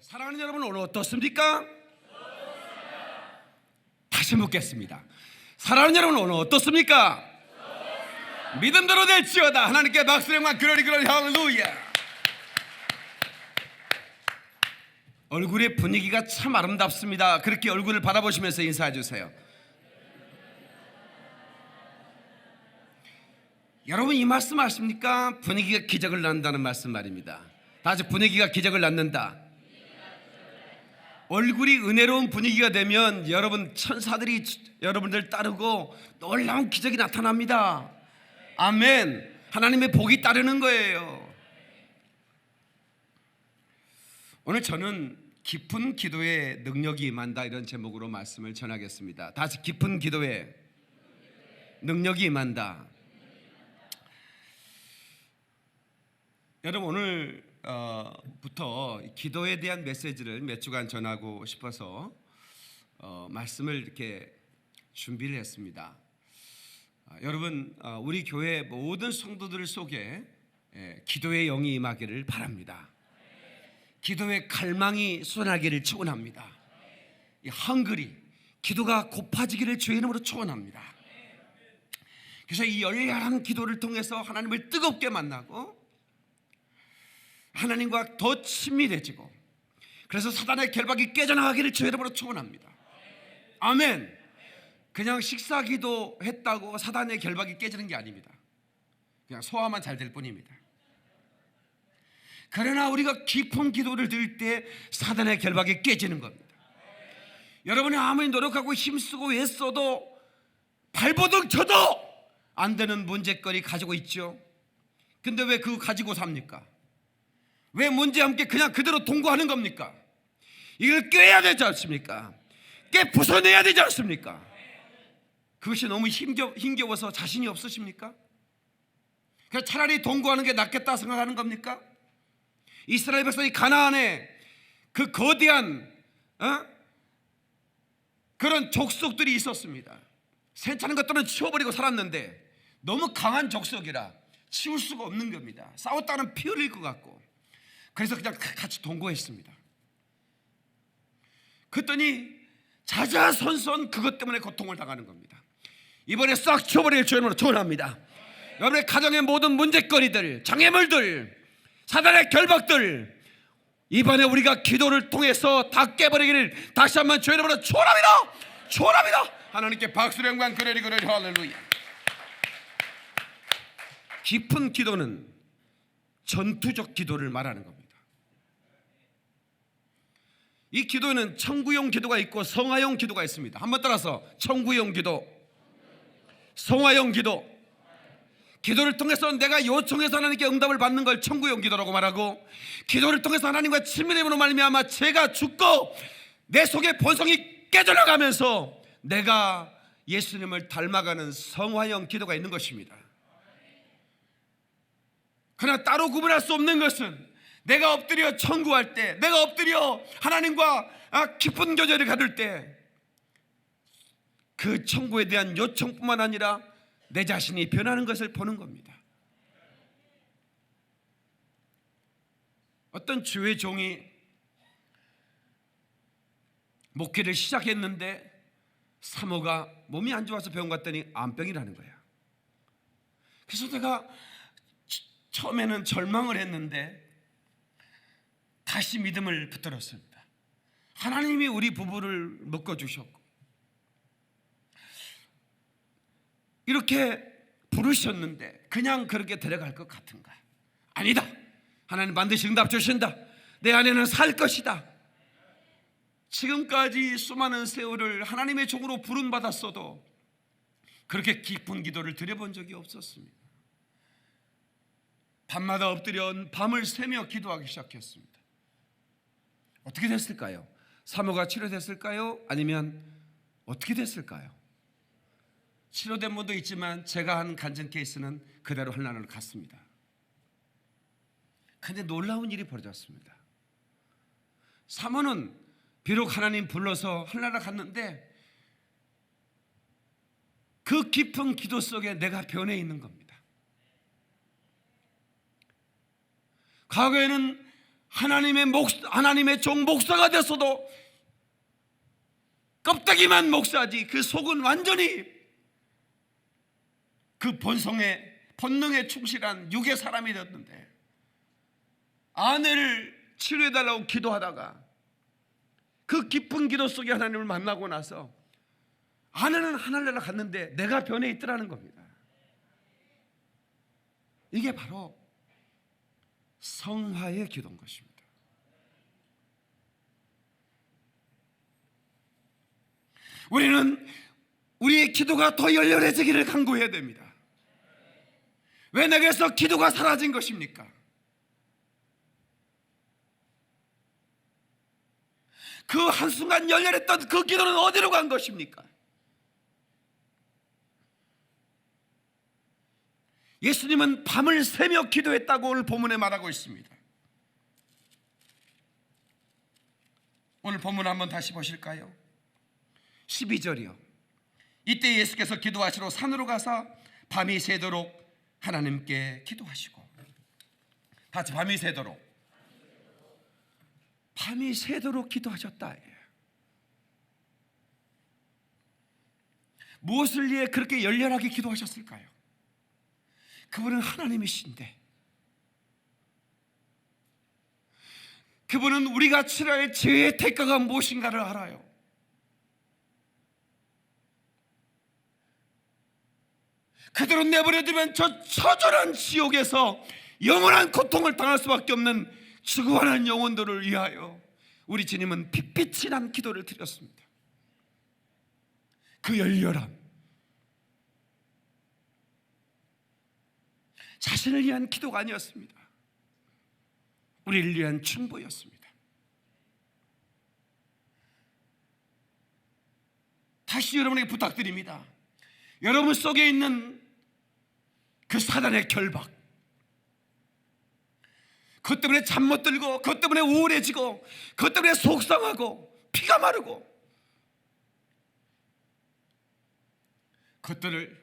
사랑하는 여러분, 오늘 어떻습니까? 다시 묻겠습니다. 사랑하는 여러분, 오늘 어떻습니까? 믿음대로 될지어다. 하나님께 박수령만 그러리 할렐루야. 얼굴의 분위기가 참 아름답습니다. 그렇게 얼굴을 바라보시면서 인사해 주세요. 여러분, 이 말씀 아십니까? 분위기가 기적을 낳는다는 말씀 말입니다. 다시, 분위기가 기적을 낳는다. 얼굴이 은혜로운 분위기가 되면 여러분, 천사들이 여러분들 따르고 놀라운 기적이 나타납니다. 아멘. 하나님의 복이 따르는 거예요. 오늘 저는 깊은 기도에 능력이 임한다, 이런 제목으로 말씀을 전하겠습니다. 다시, 깊은 기도에 능력이 임한다. 여러분, 오늘부터 기도에 대한 메시지를 몇 주간 전하고 싶어서 말씀을 이렇게 준비를 했습니다. 여러분, 우리 교회 모든 성도들 속에 기도의 영이 임하기를 바랍니다. 기도의 갈망이 쏟아나기를 축원합니다. 이 헝그리, 기도가 고파지기를 주의 이름으로 축원합니다. 그래서 이 열렬한 기도를 통해서 하나님을 뜨겁게 만나고 하나님과 더 친밀해지고, 그래서 사단의 결박이 깨져나가기를 주의 이름으로 축원합니다. 아멘. 그냥 식사기도 했다고 사단의 결박이 깨지는 게 아닙니다. 그냥 소화만 잘 될 뿐입니다. 그러나 우리가 깊은 기도를 드릴 때 사단의 결박이 깨지는 겁니다. 여러분이 아무리 노력하고 힘쓰고 애써도 발버둥 쳐도 안 되는 문제거리 가지고 있죠. 근데 왜 그거 가지고 삽니까? 왜 문제와 함께 그냥 그대로 동거하는 겁니까? 이걸 꿰야 되지 않습니까? 깨 부숴내야 되지 않습니까? 그것이 너무 힘겨워서 자신이 없으십니까? 그냥 차라리 동거하는 게 낫겠다 생각하는 겁니까? 이스라엘 백성이 가나안에 그 거대한 그런 족속들이 있었습니다. 괜찮은 것들은 치워버리고 살았는데 너무 강한 족속이라 치울 수가 없는 겁니다. 싸웠다는 피 흘릴 것 같고, 그래서 그냥 같이 동거했습니다. 그랬더니 자자손손 그것 때문에 고통을 당하는 겁니다. 이번에 싹 치워버릴 주님으로 축원합니다. 여러분의 가정의 모든 문제거리들, 장애물들, 사단의 결박들, 이번에 우리가 기도를 통해서 다 깨버리기를 다시 한번 주의 이름으로 축원합니다. 축원합니다. 하나님께 박수를 영광 그러리 할렐루야. 깊은 기도는 전투적 기도를 말하는 겁니다. 이 기도는 청구용 기도가 있고 성화용 기도가 있습니다. 한번 따라서, 청구용 기도, 성화용 기도. 기도를 통해서 내가 요청해서 하나님께 응답을 받는 걸 청구용 기도라고 말하고, 기도를 통해서 하나님과 친밀함으로 말미암아 제가 죽고 내 속의 본성이 깨져나가면서 내가 예수님을 닮아가는 성화형 기도가 있는 것입니다. 그러나 따로 구분할 수 없는 것은 내가 엎드려 청구할 때, 내가 엎드려 하나님과 깊은 교제를 가질 때 그 청구에 대한 요청뿐만 아니라 내 자신이 변하는 것을 보는 겁니다. 어떤 주의 종이 목회를 시작했는데 사모가 몸이 안 좋아서 병원 갔더니 암병이라는 거야. 그래서 내가 처음에는 절망을 했는데 다시 믿음을 붙들었습니다. 하나님이 우리 부부를 묶어주셨고 이렇게 부르셨는데 그냥 그렇게 데려갈 것 같은가? 아니다. 하나님 반드시 응답 주신다. 내 안에는 살 것이다. 지금까지 수많은 세월을 하나님의 종으로 부름받았어도 그렇게 깊은 기도를 드려본 적이 없었습니다. 밤마다 엎드려 밤을 새며 기도하기 시작했습니다. 어떻게 됐을까요? 사모가 치료됐을까요? 아니면 어떻게 됐을까요? 치료된 분도 있지만 제가 한 간증 케이스는 그대로 하늘나라로 갔습니다. 그런데 놀라운 일이 벌어졌습니다. 사모는 비록 하나님 불러서 하늘나라 갔는데 그 깊은 기도 속에 내가 변해 있는 겁니다. 과거에는 하나님의 종 목사가 됐어도 껍데기만 목사지 그 속은 완전히 그 본능에 충실한 육의 사람이 됐는데, 아내를 치료해달라고 기도하다가 그 깊은 기도 속에 하나님을 만나고 나서 아내는 하늘나라 갔는데 내가 변해 있더라는 겁니다. 이게 바로 성화의 기도인 것입니다. 우리는 우리의 기도가 더 열렬해지기를 간구해야 됩니다. 왜 내게서 기도가 사라진 것입니까? 그 한순간 열렬했던 그 기도는 어디로 간 것입니까? 예수님은 밤을 새며 기도했다고 오늘 본문에 말하고 있습니다. 오늘 본문 한번 다시 보실까요? 12절이요. 이때 예수께서 기도하시러 산으로 가서 밤이 새도록 하나님께 기도하시고, 같이 밤이 새도록 기도하셨다. 무엇을 위해 그렇게 열렬하게 기도하셨을까요? 그분은 하나님이신데, 그분은 우리가 치러야 죄의 대가가 무엇인가를 알아요. 그대로 내버려두면 저 처절한 지옥에서 영원한 고통을 당할 수밖에 없는 죽어가는 영혼들을 위하여 우리 주님은 빛빛이 난 기도를 드렸습니다. 그 열렬함, 자신을 위한 기도가 아니었습니다. 우리를 위한 충보였습니다. 다시 여러분에게 부탁드립니다. 여러분 속에 있는 그 사단의 결박, 그것 때문에 잠 못 들고, 그것 때문에 우울해지고, 그것 때문에 속상하고 피가 마르고, 그것들을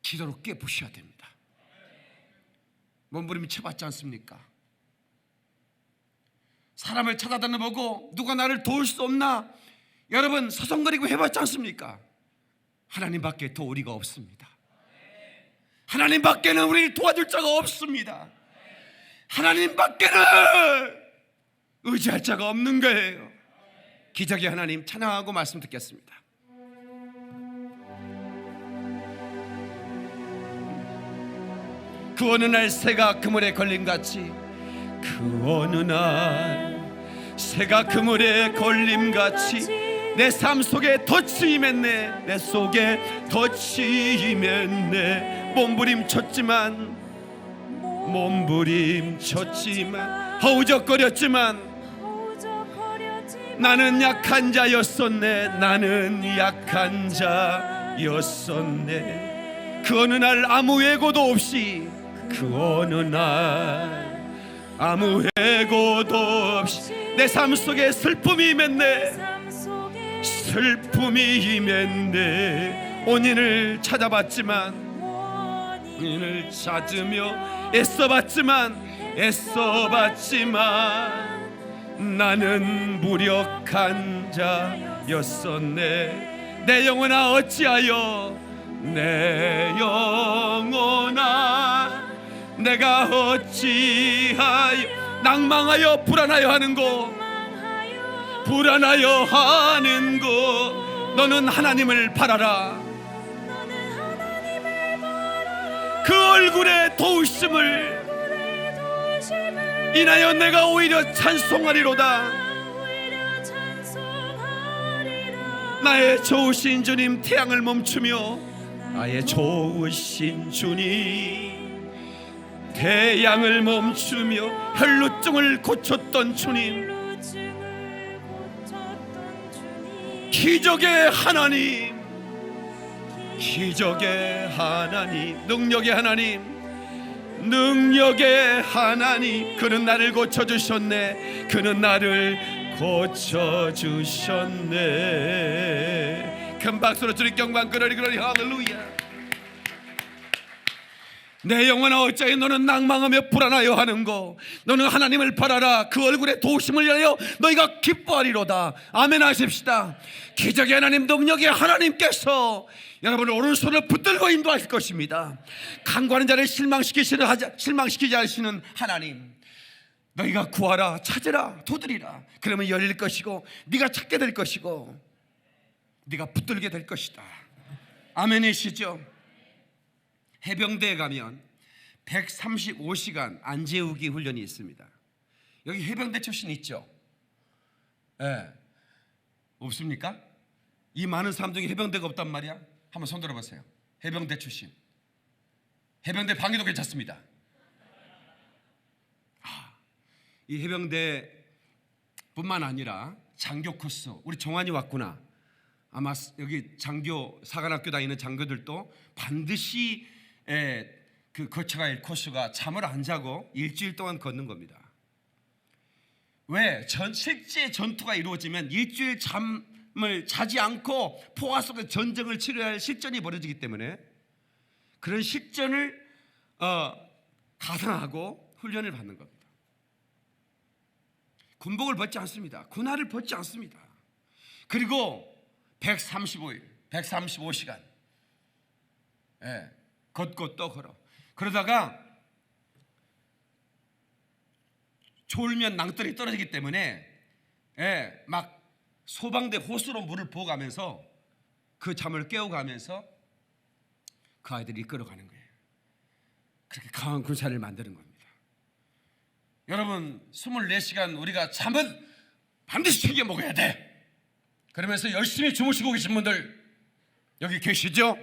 기도로 깨부셔야 됩니다. 몸부림이 쳐봤지 않습니까? 사람을 찾아다녀보고 누가 나를 도울 수 없나 여러분 서성거리고 해봤지 않습니까? 하나님밖에 도울 리가 없습니다. 하나님밖에는 우리를 도와줄 자가 없습니다. 하나님밖에는 의지할 자가 없는 거예요. 기적의 하나님 찬양하고 말씀 듣겠습니다. 그 어느 날 새가 그물에 걸림같이, 그 어느 날 새가 그물에 걸림같이 내 삶 속에 덫이 임했네. 내 속에 덫이 임했네. 몸부림쳤지만 허우적거렸지만 나는 약한 자였었네. 나는 약한 자였었네. 그 어느 날 아무 예고도 없이, 그 어느 날 아무 예고도 없이 내 삶 속에 슬픔이 임했네. 슬픔이 임했네. 원인을 찾아봤지만, 원인을 찾으며 애써봤지만 나는 무력한 자였었네. 내 영혼아 어찌하여, 내 영혼아 내가 어찌하여 낭망하여 불안하여 하는고, 불안하여 하는고. 너는 하나님을 바라라. 그 얼굴의 도우심을 인하여 내가 오히려 찬송하리로다. 나의 좋으신 주님, 태양을 멈추며, 나의 좋으신 주님, 태양을 멈추며 혈루증을 고쳤던 주님, 기적의 하나님, 기적의 하나님, 능력의 하나님, 능력의 하나님. 그는 나를 고쳐주셨네. 그는 나를 고쳐주셨네. 큰 박수로 주님 경방 그러리 그러리 할렐루야. 내 영혼아 어찌하여 너는 낭망하며 불안하여 하는고. 너는 하나님을 바라라. 그 얼굴에 도우심을 위하여 너희가 기뻐하리로다. 아멘 하십시다. 기적의 하나님, 능력의 하나님께서 여러분을 오른손을 붙들고 인도하실 것입니다. 간구하는 자를 실망시키지 않으시는 하나님, 너희가 구하라, 찾으라, 두드리라. 그러면 열릴 것이고 네가 찾게 될 것이고 네가 붙들게 될 것이다. 아멘이시죠? 해병대에 가면 135시간 안재우기 훈련이 있습니다. 여기 해병대 출신 있죠? 예. 없습니까? 이 많은 사람 중에 해병대가 없단 말이야? 한번 손 들어보세요. 해병대 출신. 해병대 방위도 괜찮습니다. 이 해병대뿐만 아니라 장교 코스, 우리 종환이 왔구나. 아마 여기 장교 사관학교 다니는 장교들도 반드시 그 거쳐가야 할 코스가 잠을 안 자고 일주일 동안 걷는 겁니다. 왜? 실제 전투가 이루어지면 일주일 잠을 자지 않고 포화 속에 전쟁을 치러야 할 실전이 벌어지기 때문에 그런 실전을 가상하고 훈련을 받는 겁니다. 군복을 벗지 않습니다. 군화를 벗지 않습니다. 그리고 135일, 135시간 걷고 또 걸어. 그러다가 졸면 낭떠러지 떨어지기 때문에 막 소방대 호수로 물을 부어가면서 그 잠을 깨워가면서 그 아이들이 이끌어가는 거예요. 그렇게 강한 군사를 만드는 겁니다. 여러분 24시간 우리가 잠은 반드시 챙겨 먹어야 돼. 그러면서 열심히 주무시고 계신 분들 여기 계시죠?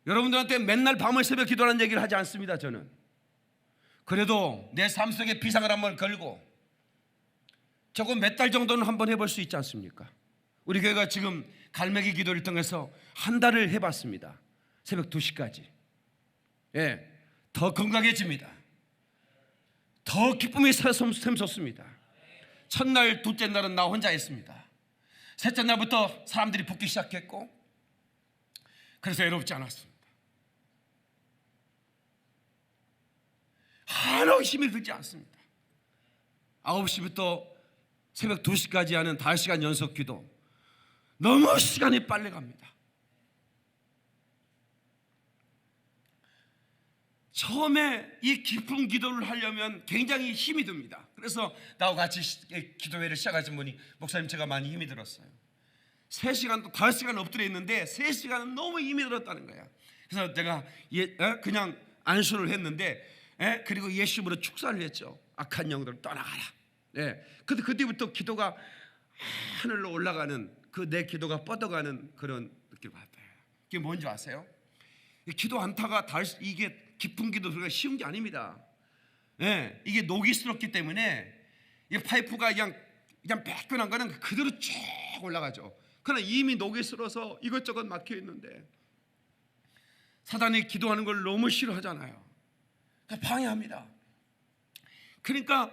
여러분들한테 맨날 밤을 새벽 기도하는 얘기를 하지 않습니다. 저는 그래도 내 삶 속에 비상을 한번 걸고 조금 몇 달 정도는 한번 해볼 수 있지 않습니까? 우리 교회가 지금 갈매기 기도를 통해서 한 달을 해봤습니다. 새벽 2시까지. 더 건강해집니다. 더 기쁨이 샘솟습니다. 첫날, 둘째 날은 나 혼자 했습니다. 셋째 날부터 사람들이 붙기 시작했고 그래서 외롭지 않았습니다. 하나도 힘이 들지 않습니다. 9시부터 새벽 2시까지 하는 5시간 연속 기도, 너무 시간이 빨리 갑니다. 처음에 이 깊은 기도를 하려면 굉장히 힘이 듭니다. 그래서 나와 같이 기도회를 시작하신 분이 목사님 제가 많이 힘이 들었어요. 3시간도 5시간 엎드려 있는데 3시간은 너무 힘이 들었다는 거야. 그래서 제가 그냥 안수를 했는데 그리고 예수님으로 축사를 했죠. 악한 영들을 떠나가라. 근데 그때부터 기도가 하늘로 올라가는 그 내 기도가 뻗어가는 그런 느낌을 받아요. 이게 뭔지 아세요? 기도 안타가 이게 깊은 기도가 쉬운 게 아닙니다. 이게 녹이스럽기 때문에 이 파이프가 그냥 매끈한 거는 그대로 쭉 올라가죠. 그러나 이미 녹이스러서 이것저것 막혀 있는데 사단이 기도하는 걸 너무 싫어하잖아요. 그러니까 방해합니다. 그러니까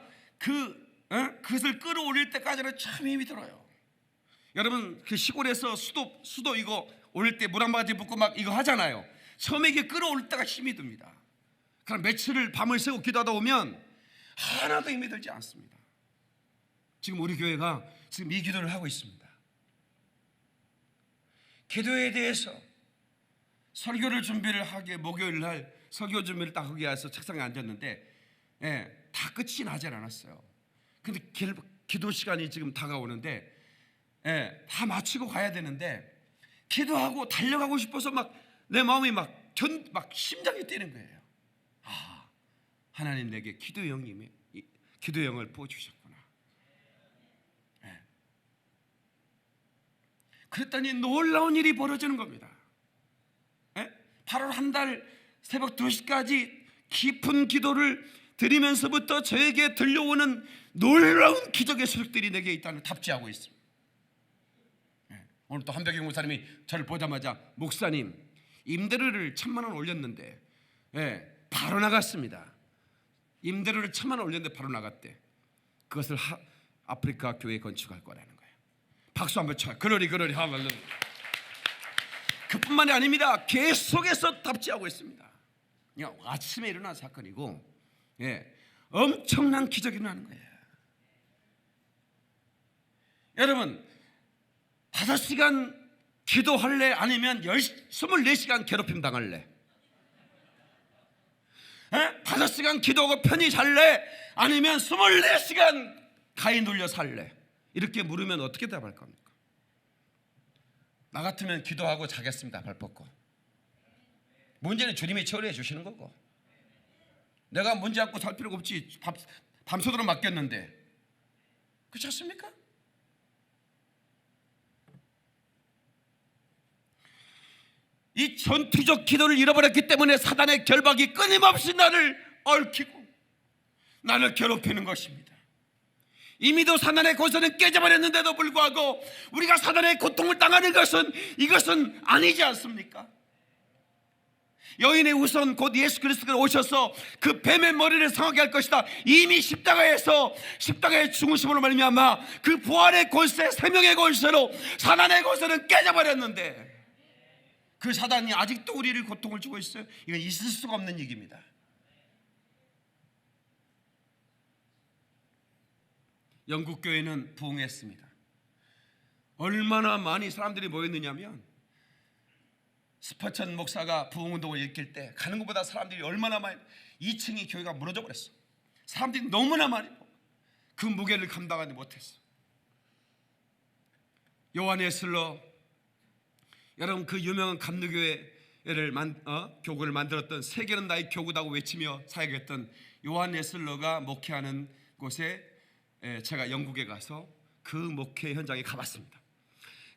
그것을 끌어올릴 때까지는 참 힘이 들어요. 여러분 그 시골에서 수도 이거 올릴 때 물 한 바가지 붓고 막 이거 하잖아요. 처음에 이게 끌어올릴 때가 힘이 듭니다. 그럼 며칠을 밤을 새고 기도하다 보면 하나도 힘이 들지 않습니다. 지금 우리 교회가 지금 이 기도를 하고 있습니다. 기도에 대해서 설교를 준비를 하게 목요일 날 설교 준비를 딱 하기 위해서 책상에 앉았는데 다 끝이 나질 않았어요. 근데 기도 시간이 지금 다가오는데 다 마치고 가야 되는데 기도하고 달려가고 싶어서 막 내 마음이 막 심장이 뛰는 거예요. 하나님 내게 기도의 영을 부어주셨구나. 그랬더니 놀라운 일이 벌어지는 겁니다. 8월 한 달 새벽 2시까지 깊은 기도를 드리면서부터 저에게 들려오는 놀라운 기적의 소식들이 내게 있다는 답지하고 있습니다. 오늘 또 한백영 목사님이 저를 보자마자 목사님 임대료를 1,000만 원 올렸는데 바로 나갔습니다. 임대료를 1,000만 원 올렸는데 바로 나갔대. 그것을 아프리카 교회 건축할 거라는 거예요. 박수 한번 쳐요. 그러리 할렐루야. 그뿐만이 아닙니다. 계속해서 답지하고 있습니다. 그냥 아침에 일어난 사건이고, 엄청난 기적이 일어나는 거예요. 여러분, 5시간 기도할래? 아니면 24시간 괴롭힘 당할래? 5시간 기도하고 편히 잘래? 아니면 24시간 가위 눌려 살래? 이렇게 물으면 어떻게 답할 겁니까? 나 같으면 기도하고 자겠습니다. 발 뻗고. 문제는 주님이 처리해 주시는 거고, 내가 문제 안고 살 필요가 없지. 밤새도록 맡겼는데. 그렇지 않습니까? 이 전투적 기도를 잃어버렸기 때문에 사단의 결박이 끊임없이 나를 얽히고 나를 괴롭히는 것입니다. 이미도 사단의 고소는 깨져버렸는데도 불구하고 우리가 사단의 고통을 당하는 것은 이것은 아니지 않습니까? 여인의 우선 곧 예수 그리스도가 오셔서 그 뱀의 머리를 상하게 할 것이다. 이미 십자가에서 십자가의 죽으심으로 말미암아 그 부활의 권세, 생명의 권세로 사단의 권세는 깨져버렸는데 그 사단이 아직도 우리를 고통을 주고 있어요. 이건 있을 수가 없는 얘기입니다. 영국 교회는 부흥했습니다. 얼마나 많이 사람들이 모였느냐면 스퍼천 목사가 부흥운동을 일으킬 때 가는 것보다 사람들이 얼마나 많이, 2층이 교회가 무너져 버렸어. 사람들이 너무나 많이 그 무게를 감당하지 못했어. 요한 웨슬러, 여러분 그 유명한 감리교회를 교구를 만들었던 세계는 나의 교구다고 외치며 사역했던 요한 웨슬러가 목회하는 곳에 제가 영국에 가서 그 목회 현장에 가봤습니다.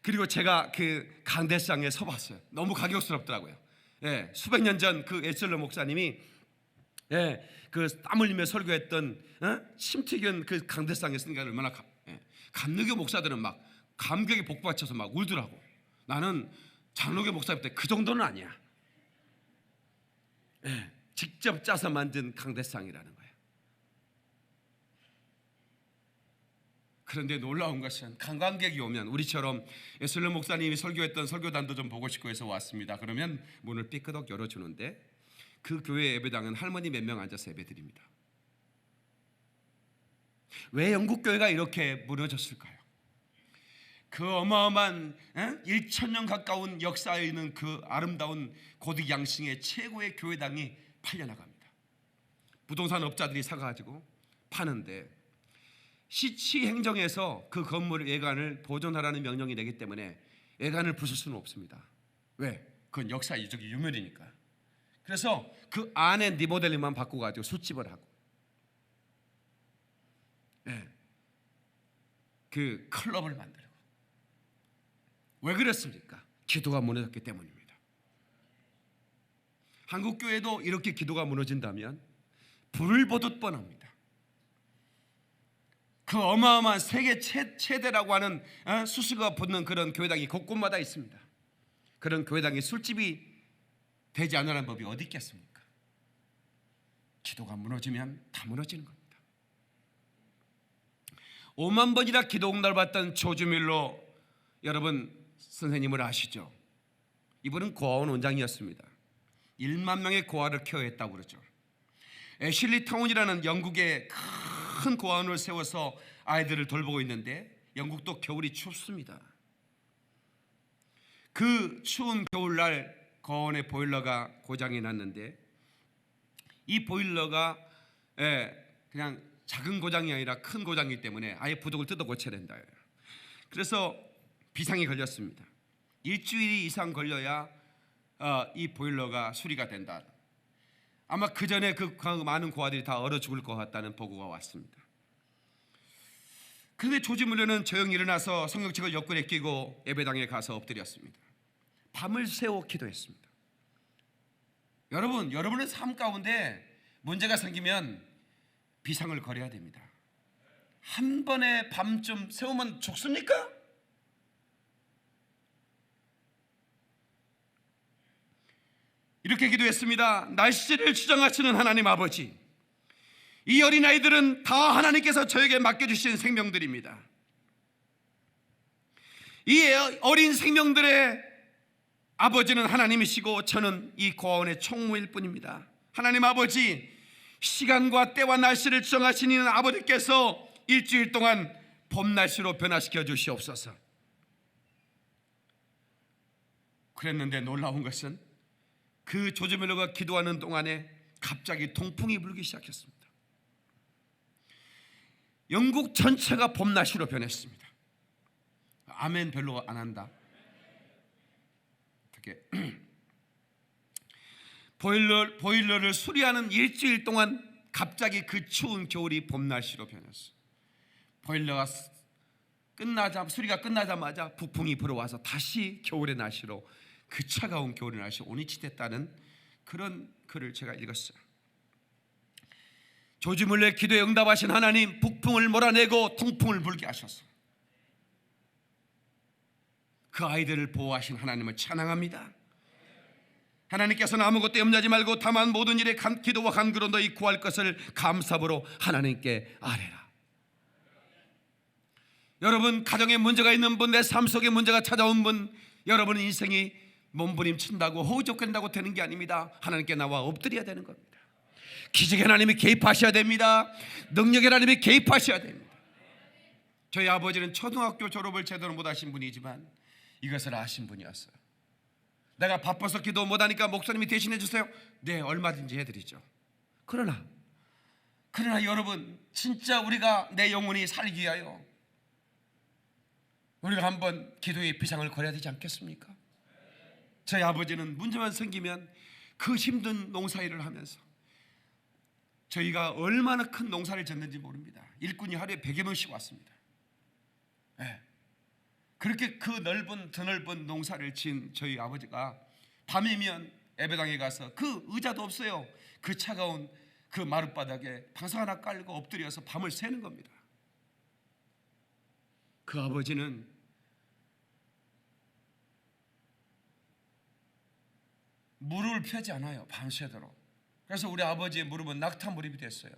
그리고 제가 그 강대상에 서봤어요. 너무 감격스럽더라고요. 수백 년 전 그 웨슬러 목사님이 그 땀 흘리며 설교했던 심튀견 그 강대상에 서니까 얼마나 감리교 목사들은 막 감격에 복받쳐서 막 울더라고. 나는 장로교 목사님 때 그 정도는 아니야. 직접 짜서 만든 강대상이라는 거예요. 그런데 놀라운 것은 관광객이 오면 우리처럼 웨슬러 목사님이 설교했던 설교단도 좀 보고 싶고 해서 왔습니다. 그러면 문을 삐끄덕 열어주는데 그 교회 예배당은 할머니 몇 명 앉아서 예배드립니다. 왜 영국 교회가 이렇게 무너졌을까요? 그 어마어마한 1,000년 가까운 역사에 있는 그 아름다운 고딕 양식의 최고의 교회당이 팔려나갑니다. 부동산 업자들이 사가지고 파는데 시치 행정에서 그 건물 외관을 보존하라는 명령이 내기 때문에 외관을 부술 수는 없습니다. 왜? 그건 역사 이적이 유물이니까. 그래서 그 안에 리모델링만 바꾸가지고 술집을 하고, 그 클럽을 만들고. 왜 그랬습니까? 기도가 무너졌기 때문입니다. 한국 교회도 이렇게 기도가 무너진다면 불을 보듯 뻔합니다. 그 어마어마한 세계 최대라고 하는 수수가 붙는 그런 교회당이 곳곳마다 있습니다. 그런 교회당이 술집이 되지 않으라는 법이 어디 있겠습니까? 기도가 무너지면 다 무너지는 겁니다. 5만 번이나 기도 응답을 받던 조지 밀러 여러분 선생님을 아시죠? 이분은 고아원 원장이었습니다. 1만 명의 고아를 케어했다고 그러죠. 애슐리 타운이라는 영국의 큰 고아원을 세워서 아이들을 돌보고 있는데 영국도 겨울이 춥습니다. 그 추운 겨울날 고아원의 보일러가 고장이 났는데 이 보일러가 그냥 작은 고장이 아니라 큰 고장이기 때문에 아예 부속을 뜯어 고쳐야 된다. 그래서 비상이 걸렸습니다. 일주일 이상 걸려야 이 보일러가 수리가 된다. 아마 그 전에 그 많은 고아들이 다 얼어 죽을 것 같다는 보고가 왔습니다. 그런데 조지 물러는 조용히 일어나서 성경책을 옆구리에 끼고 예배당에 가서 엎드렸습니다. 밤을 새워 기도했습니다. 여러분의 삶 가운데 문제가 생기면 비상을 걸어야 됩니다. 한 번에 밤좀 새우면 죽습니까? 이렇게 기도했습니다. 날씨를 주장하시는 하나님 아버지, 이 어린아이들은 다 하나님께서 저에게 맡겨주신 생명들입니다. 이 어린 생명들의 아버지는 하나님이시고 저는 이 고아원의 총무일 뿐입니다. 하나님 아버지, 시간과 때와 날씨를 정하시는 아버지께서 일주일 동안 봄 날씨로 변화시켜 주시옵소서. 그랬는데 놀라운 것은 그 조지 밀러가 기도하는 동안에 갑자기 통풍이 불기 시작했습니다. 영국 전체가 봄 날씨로 변했습니다. 아멘 별로 안 한다. 어떻게 보일러를 수리하는 일주일 동안 갑자기 그 추운 겨울이 봄 날씨로 변했어. 보일러가 수리가 끝나자마자 북풍이 불어와서 다시 겨울의 날씨로, 그 차가운 겨울의 날씨로 온이치됐다는 그런 글을 제가 읽었어요. 조지 밀러의 기도에 응답하신 하나님, 북풍을 몰아내고 통풍을 불게 하셔서 그 아이들을 보호하신 하나님을 찬양합니다. 하나님께서는 아무것도 염려하지 말고 다만 모든 일에 기도와 간구로 너희 구할 것을 감사함으로 하나님께 아뢰라. 여러분, 가정에 문제가 있는 분, 내 삶 속에 문제가 찾아온 분, 여러분 인생이 몸부림친다고 허우적거린다고 되는 게 아닙니다. 하나님께 나와 엎드려야 되는 겁니다. 기적의 하나님이 개입하셔야 됩니다. 능력의 하나님이 개입하셔야 됩니다. 저희 아버지는 초등학교 졸업을 제대로 못하신 분이지만 이것을 아신 분이었어요. 내가 바빠서 기도 못하니까 목사님이 대신해 주세요. 네, 얼마든지 해드리죠. 그러나 여러분, 진짜 우리가 내 영혼이 살기 위하여 우리가 한번 기도의 비상을 걸어야 되지 않겠습니까? 저희 아버지는 문제만 생기면 그 힘든 농사일을 하면서, 저희가 얼마나 큰 농사를 졌는지 모릅니다. 일꾼이 하루에 100여 명씩 왔습니다. 네. 그렇게 그 드넓은 농사를 지은 저희 아버지가 밤이면 예배당에 가서 그 의자도 없어요. 그 차가운 그 마룻바닥에 방석 하나 깔고 엎드려서 밤을 새는 겁니다. 그 아버지는 무릎을 펴지 않아요, 밤새도록. 그래서 우리 아버지의 무릎은 낙타 무릎이 됐어요.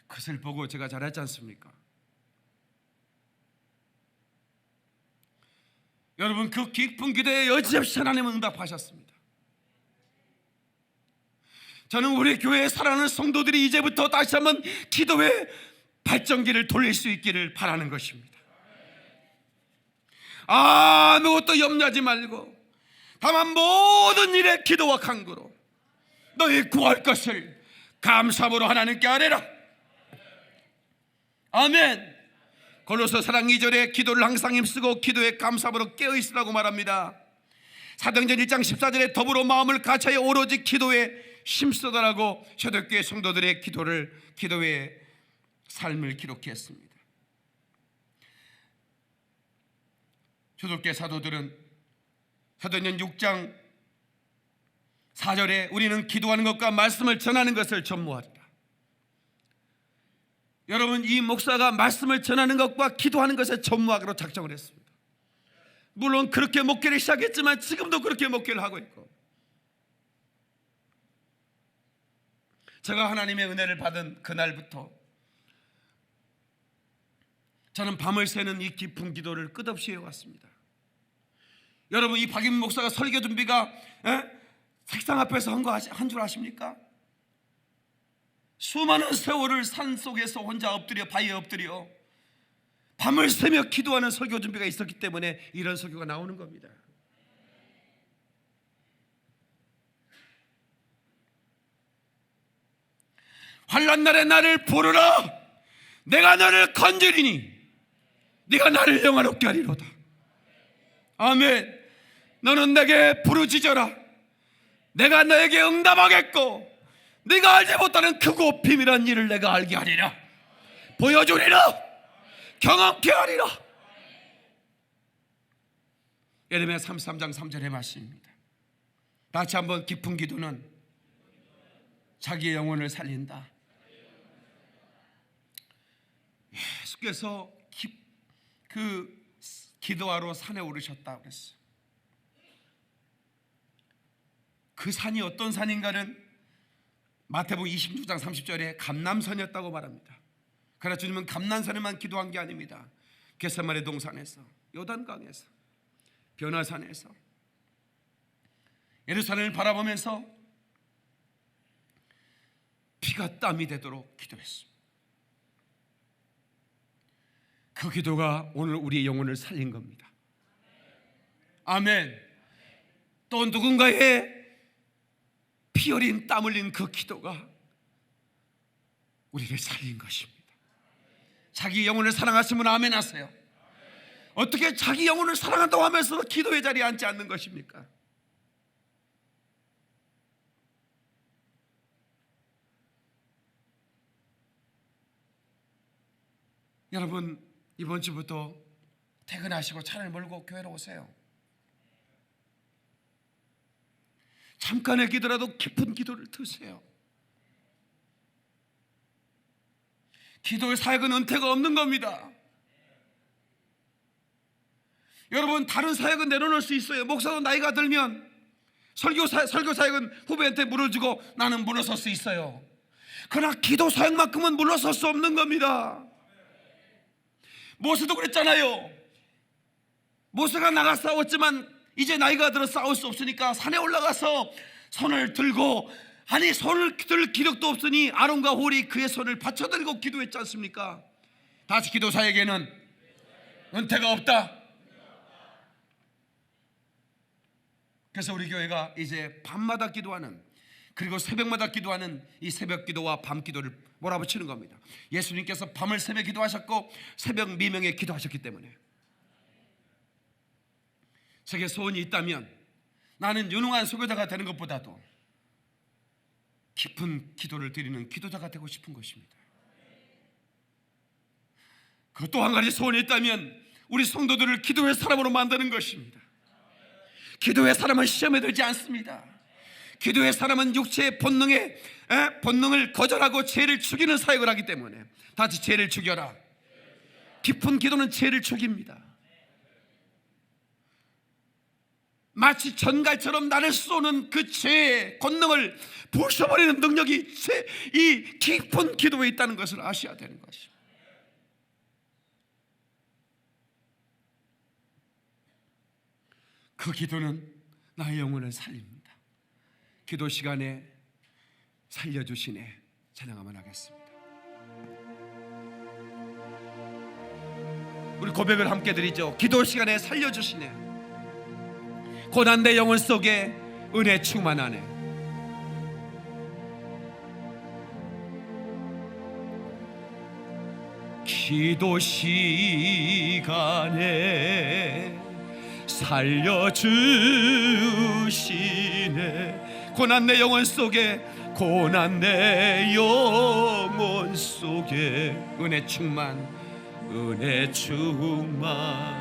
그것을 보고 제가 잘했지 않습니까? 여러분, 그 깊은 기도에 여지없이 하나님은 응답하셨습니다. 저는 우리 교회에 살아가는 성도들이 이제부터 다시 한번 기도의 발전기를 돌릴 수 있기를 바라는 것입니다. 아무것도 염려하지 말고 다만 모든 일에 기도와 간구로 너희 구할 것을 감사함으로 하나님께 아뢰라. 아멘. 골로새 4장 2절에 기도를 항상 힘쓰고 기도에 감사함으로 깨어있으라고 말합니다. 사도행전 1장 14절에 더불어 마음을 같이하여 오로지 기도에 힘쓰더라고 초대교회 성도들의 기도의 삶을 기록했습니다. 초대교회 사도들은 사도행전 6장 4절에 우리는 기도하는 것과 말씀을 전하는 것을 전무하리라. 여러분, 이 목사가 말씀을 전하는 것과 기도하는 것에 전무하기로 작정을 했습니다. 물론 그렇게 목회를 시작했지만 지금도 그렇게 목회를 하고 있고, 제가 하나님의 은혜를 받은 그날부터 저는 밤을 새는 이 깊은 기도를 끝없이 해왔습니다. 여러분, 이 박임 목사가 설교 준비가 책상 앞에서 한 줄 아십니까? 수많은 세월을 산속에서 혼자 엎드려 바위에 엎드려 밤을 새며 기도하는 설교 준비가 있었기 때문에 이런 설교가 나오는 겁니다. 환난 날에 나를 부르라. 내가 너를 건지리니 네가 나를 영화롭게 하리로다. 아멘. 너는 내게 부르짖어라. 내가 너에게 응답하겠고 네가 알지 못하는 크고 비밀한 일을 내가 알게 하리라. 보여주리라. 경험케 하리라. 예레미야 33장 3절의 말씀입니다. 다시 한번 깊은 기도는 자기의 영혼을 살린다. 예수께서 그 기도하러 산에 오르셨다 그랬어요. 그 산이 어떤 산인가는 마태복음 26장 30절에 감람산이었다고 말합니다. 그러나 주님은 감람산에만 기도한 게 아닙니다. 겟세마네 동산에서, 요단강에서, 변화산에서, 예루살렘을 바라보면서 피가 땀이 되도록 기도했습니다. 그 기도가 오늘 우리의 영혼을 살린 겁니다. 아멘. 또 누군가의 피 흘린 땀 흘린 그 기도가 우리를 살린 것입니다. 자기 영혼을 사랑하시면 아멘 하세요. 어떻게 자기 영혼을 사랑한다고 하면서도 기도의 자리에 앉지 않는 것입니까? 여러분, 이번 주부터 퇴근하시고 차를 몰고 교회로 오세요. 잠깐의 기도라도 깊은 기도를 드세요. 기도의 사역은 은퇴가 없는 겁니다. 여러분, 다른 사역은 내려놓을 수 있어요. 목사도 나이가 들면 설교 사역은 후배한테 물어주고 나는 물러설 수 있어요. 그러나 기도 사역만큼은 물러설 수 없는 겁니다. 모세도 그랬잖아요. 모세가 나가 싸웠지만 이제 나이가 들어 싸울 수 없으니까 산에 올라가서 손을 들고, 아니 손을 들 기력도 없으니 아론과 홀이 그의 손을 받쳐들고 기도했지 않습니까? 다시 기도 사역에는 은퇴가 없다. 그래서 우리 교회가 이제 밤마다 기도하는, 그리고 새벽마다 기도하는 이 새벽 기도와 밤 기도를 몰아붙이는 겁니다. 예수님께서 밤을 새벽 기도하셨고 새벽 미명에 기도하셨기 때문에. 제게 소원이 있다면 나는 유능한 설교자가 되는 것보다도 깊은 기도를 드리는 기도자가 되고 싶은 것입니다. 그것도 한 가지 소원이 있다면 우리 성도들을 기도의 사람으로 만드는 것입니다. 기도의 사람은 시험에 들지 않습니다. 기도의 사람은 육체의 본능을 거절하고 죄를 죽이는 사역을 하기 때문에, 다시 죄를 죽여라. 깊은 기도는 죄를 죽입니다. 마치 전갈처럼 나를 쏘는 그 죄의 권능을 부숴버리는 능력이 이 깊은 기도에 있다는 것을 아셔야 되는 것입니다. 그 기도는 나의 영혼을 살립니다. 기도 시간에 살려주시네 찬양 한번 하겠습니다. 우리 고백을 함께 드리죠. 기도 시간에 살려주시네. 고난 내 영혼 속에 은혜 충만하네. 기도 시간에 살려주시네. 고난 내 영혼 속에, 고난 내 영혼 속에 은혜 충만, 은혜 충만.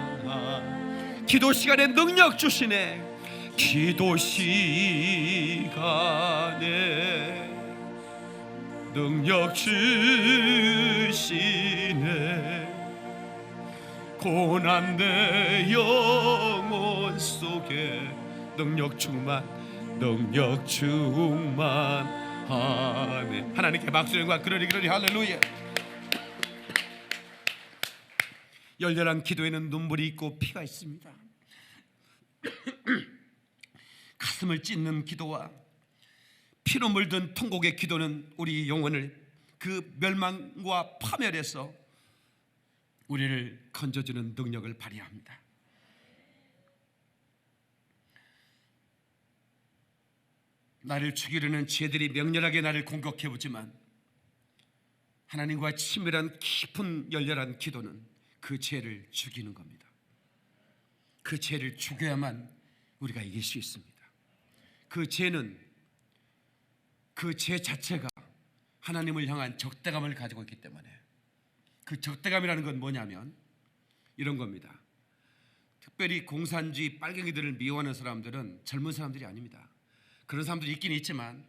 기도 시간에 능력 주시네. 기도 시간에 능력 주시네. 고난 내 영혼 속에 능력 충만, 능력 충만하네. 하나님께 박수 영광. 그러리 할렐루야. 열렬한 기도에는 눈물이 있고 피가 있습니다. 가슴을 찢는 기도와 피로 물든 통곡의 기도는 우리 영혼을 그 멸망과 파멸에서 우리를 건져주는 능력을 발휘합니다. 나를 죽이려는 죄들이 맹렬하게 나를 공격해오지만 하나님과 친밀한 깊은 열렬한 기도는 그 죄를 죽이는 겁니다. 그 죄를 죽여야만 우리가 이길 수 있습니다. 그 죄는, 그 죄 자체가 하나님을 향한 적대감을 가지고 있기 때문에, 그 적대감이라는 건 뭐냐면 이런 겁니다. 특별히 공산주의 빨갱이들을 미워하는 사람들은 젊은 사람들이 아닙니다. 그런 사람들이 있긴 있지만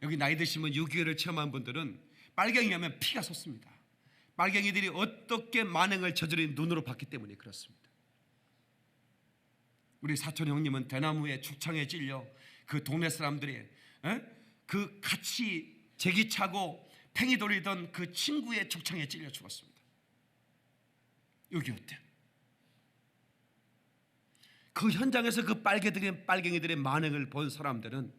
여기 나이 드시면 6.25를 체험한 분들은 빨갱이 하면 피가 솟습니다. 빨갱이들이 어떻게 만행을 저지른 눈으로 봤기 때문에 그렇습니다. 우리 사촌 형님은 대나무에 죽창에 찔려 그 동네 사람들이 그 같이 제기차고 팽이 돌리던 그 친구의 죽창에 찔려 죽었습니다. 6.25 때. 그 현장에서 그 빨갱이들의 만행을 본 사람들은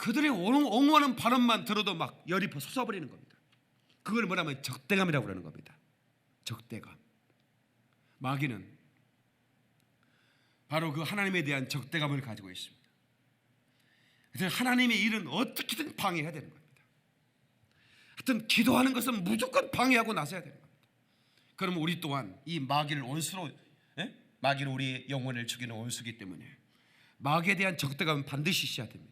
그들의 옹호하는 발언만 들어도 막 열이 솟아버리는 겁니다. 그걸 뭐냐면 적대감이라고 그러는 겁니다. 적대감. 마귀는 바로 그 하나님에 대한 적대감을 가지고 있습니다. 그래서 하나님의 일은 어떻게든 방해해야 되는 겁니다. 하여튼 기도하는 것은 무조건 방해하고 나서야 되는 겁니다. 그러면 우리 또한 이 마귀를 원수로, 마귀는 우리의 영혼을 죽이는 원수이기 때문에 마귀에 대한 적대감은 반드시 있어야 됩니다.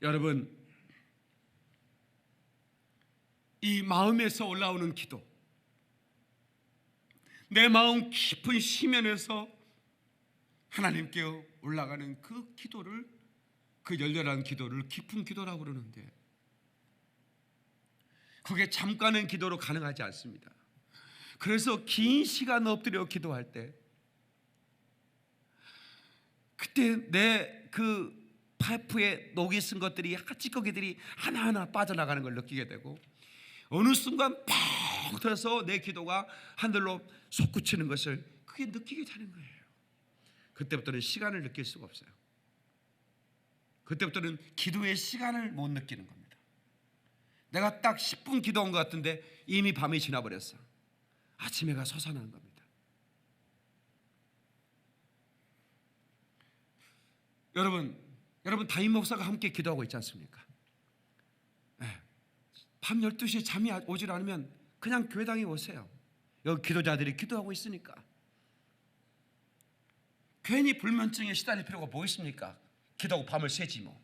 여러분, 이 마음에서 올라오는 기도, 내 마음 깊은 심연에서 하나님께 올라가는 그 기도를, 그 열렬한 기도를 깊은 기도라고 그러는데, 그게 잠깐의 기도로 가능하지 않습니다. 그래서 긴 시간 엎드려 기도할 때, 그때 내 그 파이프에 녹이 쓴 것들이, 찌꺼기들이 하나하나 빠져나가는 걸 느끼게 되고, 어느 순간 팍 터져서 내 기도가 하늘로 솟구치는 것을 그게 느끼게 되는 거예요. 그때부터는 시간을 느낄 수가 없어요. 그때부터는 기도의 시간을 못 느끼는 겁니다. 내가 딱 10분 기도한 것 같은데 이미 밤이 지나버렸어. 아침 해가 솟아나는 겁니다. 여러분 담임 목사가 함께 기도하고 있지 않습니까? 밤 12시에 잠이 오질 않으면 그냥 교회당에 오세요. 여기 기도자들이 기도하고 있으니까. 괜히 불면증에 시달릴 필요가 뭐 있습니까? 기도하고 밤을 새지 뭐.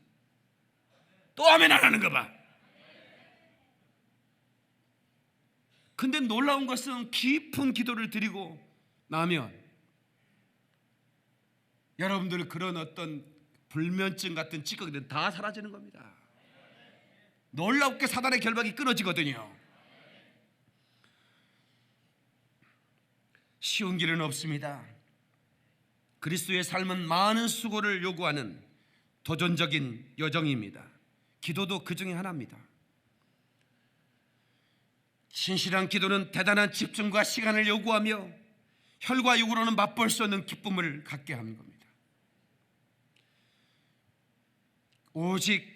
또 아멘 안 하는 거 봐. 근데 놀라운 것은 깊은 기도를 드리고 나면 여러분들 그런 어떤 불면증 같은 찌꺼기들은 다 사라지는 겁니다. 놀랍게 사단의 결박이 끊어지거든요. 쉬운 길은 없습니다. 그리스도의 삶은 많은 수고를 요구하는 도전적인 여정입니다. 기도도 그 중에 하나입니다. 신실한 기도는 대단한 집중과 시간을 요구하며 혈과 육으로는 맛볼 수 없는 기쁨을 갖게 하는 겁니다. 오직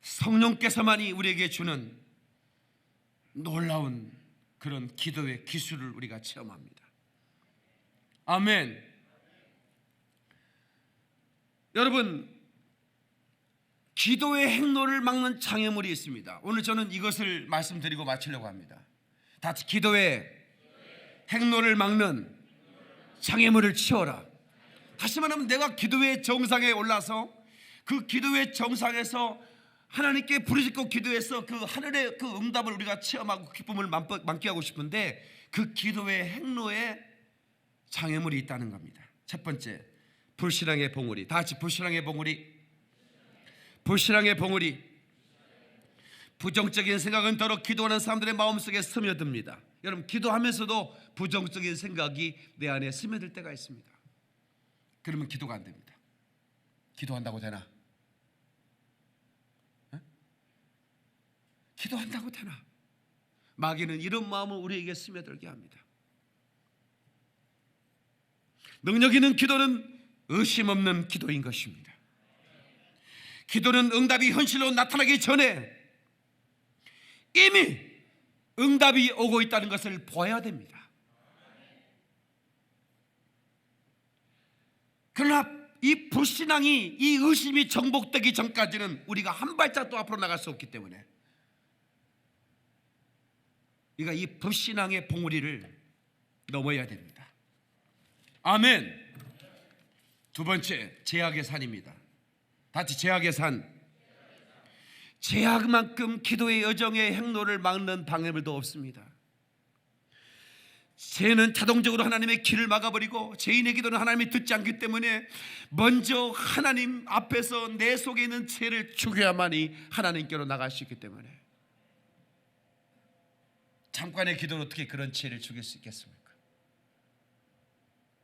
성령께서만이 우리에게 주는 놀라운 그런 기도의 기술을 우리가 체험합니다. 아멘. 여러분, 기도의 행로를 막는 장애물이 있습니다. 오늘 저는 이것을 말씀드리고 마치려고 합니다. 다 같이 기도의 행로를 막는 장애물을 치워라. 다시 말하면 내가 기도의 정상에 올라서 그 기도의 정상에서 하나님께 부르짖고 기도해서 그 하늘의 그 응답을 우리가 체험하고 기쁨을 만끽하고 싶은데, 그 기도의 행로에 장애물이 있다는 겁니다. 첫 번째, 불신앙의 봉우리. 다 같이 불신앙의 봉우리. 불신앙의 봉우리. 부정적인 생각은 더러 기도하는 사람들의 마음속에 스며듭니다. 여러분, 기도하면서도 부정적인 생각이 내 안에 스며들 때가 있습니다. 그러면 기도가 안 됩니다. 기도한다고 되나? 기도한다고 되나? 마귀는 이런 마음을 우리에게 스며들게 합니다. 능력 있는 기도는 의심 없는 기도인 것입니다. 기도는 응답이 현실로 나타나기 전에 이미 응답이 오고 있다는 것을 보아야 됩니다. 그러나 이 불신앙이, 이 의심이 정복되기 전까지는 우리가 한 발짝도 앞으로 나갈 수 없기 때문에 우리가 이 불신앙의 봉우리를 넘어야 됩니다. 아멘. 두 번째, 제약의 산입니다. 같이 제약의 산. 제약만큼 기도의 여정의 행로를 막는 방해물도 없습니다. 죄는 자동적으로 하나님의 길을 막아버리고 죄인의 기도는 하나님이 듣지 않기 때문에 먼저 하나님 앞에서 내 속에 있는 죄를 죽여야만이 하나님께로 나갈 수 있기 때문에, 잠깐의 기도로 어떻게 그런 죄를 죽일 수 있겠습니까?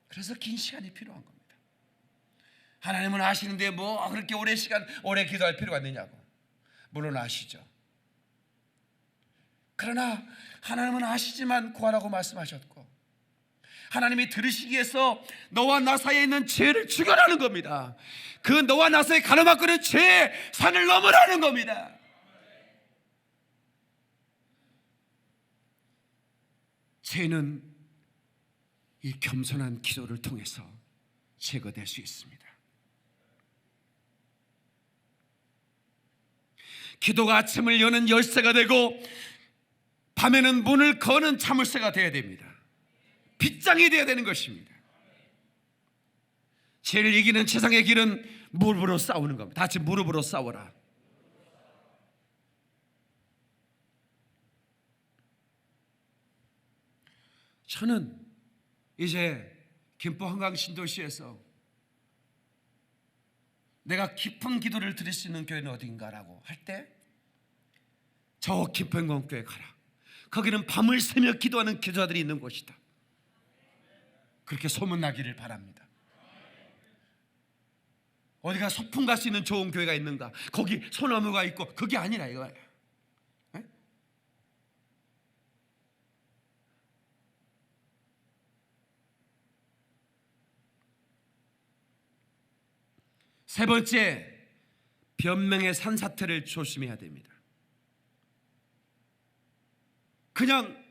그래서 긴 시간이 필요한 겁니다. 하나님은 아시는데 뭐 그렇게 오래 기도할 필요가 있느냐고. 물론 아시죠. 그러나 하나님은 아시지만 구하라고 말씀하셨고, 하나님이 들으시기 위해서 너와 나 사이에 있는 죄를 죽여라는 겁니다. 그 너와 나 사이에 가로막고 있는 죄의 산을 넘으라는 겁니다. 죄는 이 겸손한 기도를 통해서 제거될 수 있습니다. 기도가 아침을 여는 열쇠가 되고 밤에는 문을 거는 자물쇠가 되어야 됩니다. 빗장이 되어야 되는 것입니다. 죄를 이기는 최상의 길은 무릎으로 싸우는 겁니다. 다 같이 무릎으로 싸워라. 저는 이제 김포 한강 신도시에서 내가 깊은 기도를 드릴 수 있는 교회는 어딘가라고 할 때 저 김포행공교회 가라. 거기는 밤을 새며 기도하는 기도자들이 있는 곳이다. 그렇게 소문나기를 바랍니다. 어디가 소풍 갈 수 있는 좋은 교회가 있는가? 거기 소나무가 있고 그게 아니라 이거예요. 네? 세 번째, 변명의 산사태를 조심해야 됩니다. 그냥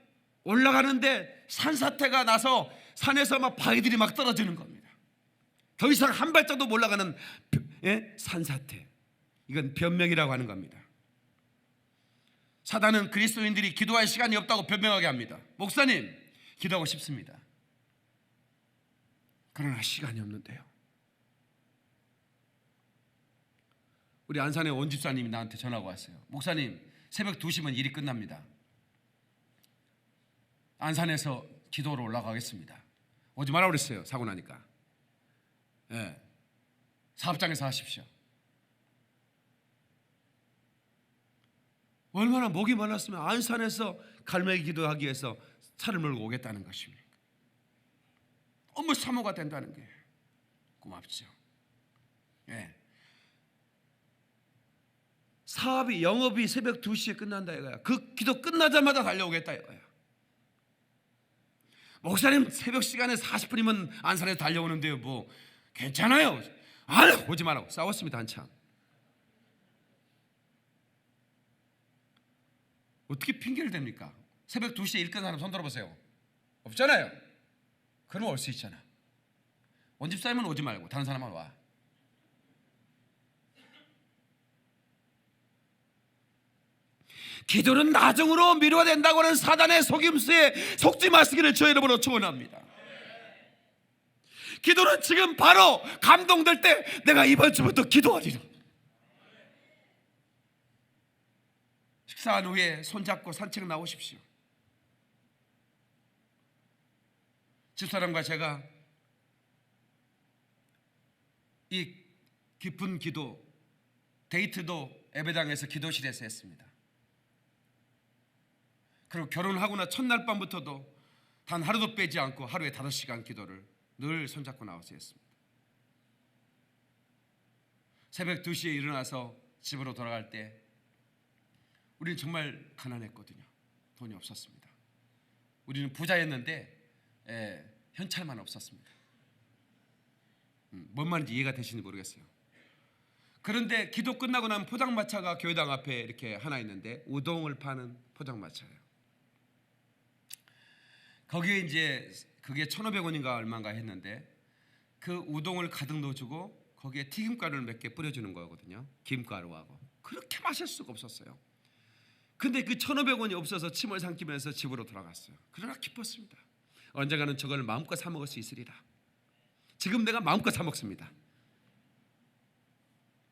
올라가는데 산사태가 나서 산에서 막 바위들이 막 떨어지는 겁니다. 더 이상 한 발짝도 못 올라가는 산사태. 이건 변명이라고 하는 겁니다. 사단은 그리스도인들이 기도할 시간이 없다고 변명하게 합니다. 목사님, 기도하고 싶습니다. 그러나 시간이 없는데요. 우리 안산의 온 집사님이 나한테 전화가 왔어요. 목사님, 새벽 2시면 일이 끝납니다. 안산에서 기도로 올라가겠습니다. 오지 마라 그랬어요. 사고 나니까. 네. 사업장에서 하십시오. 얼마나 목이 말랐으면 안산에서 갈매기 기도하기 위해서 차를 몰고 오겠다는 것입니까? 너무 사모가 된다는 게 고맙죠. 네. 사업이 영업이 새벽 2시에 끝난다 이거야. 그 기도 끝나자마자 달려오겠다 이거야. 목사님, 새벽 시간에 40분이면 안산에서 달려오는데요. 뭐 괜찮아요. 오지 말라고 싸웠습니다. 한참. 어떻게 핑계를 댑니까? 새벽 2시에 일 끝나는 사람 손 들어보세요. 없잖아요. 그러면 올 수 있잖아. 원집사님은 오지 말고 다른 사람만 와. 기도는 나중으로 미루어야 된다고 하는 사단의 속임수에 속지 마시기를 저희 이름으로 축원합니다. 기도는 지금 바로 감동될 때 내가 이번 주부터 기도하리라. 식사한 후에 손잡고 산책 나오십시오. 집사람과 제가 이 깊은 기도 데이트도 예배당에서 기도실에서 했습니다. 그리고 결혼하고나 첫날 밤부터도 단 하루도 빼지 않고 하루에 5시간 기도를 늘 손잡고 나와서 했습니다. 새벽 2시에 일어나서 집으로 돌아갈 때 우리는 정말 가난했거든요. 돈이 없었습니다. 우리는 부자였는데 현찰만 없었습니다. 뭔 말인지 이해가 되시는지 모르겠어요. 그런데 기도 끝나고 나면 포장마차가 교회당 앞에 이렇게 하나 있는데 우동을 파는 포장마차예요. 거기에 이제 그게 1,500원인가 얼마인가 했는데 그 우동을 가득 넣어주고 거기에 튀김가루를 몇 개 뿌려주는 거거든요. 김가루하고. 그렇게 마실 수가 없었어요. 근데 그 1,500원이 없어서 침을 삼키면서 집으로 돌아갔어요. 그러나 기뻤습니다. 언젠가는 저걸 마음껏 사 먹을 수 있으리라. 지금 내가 마음껏 사 먹습니다.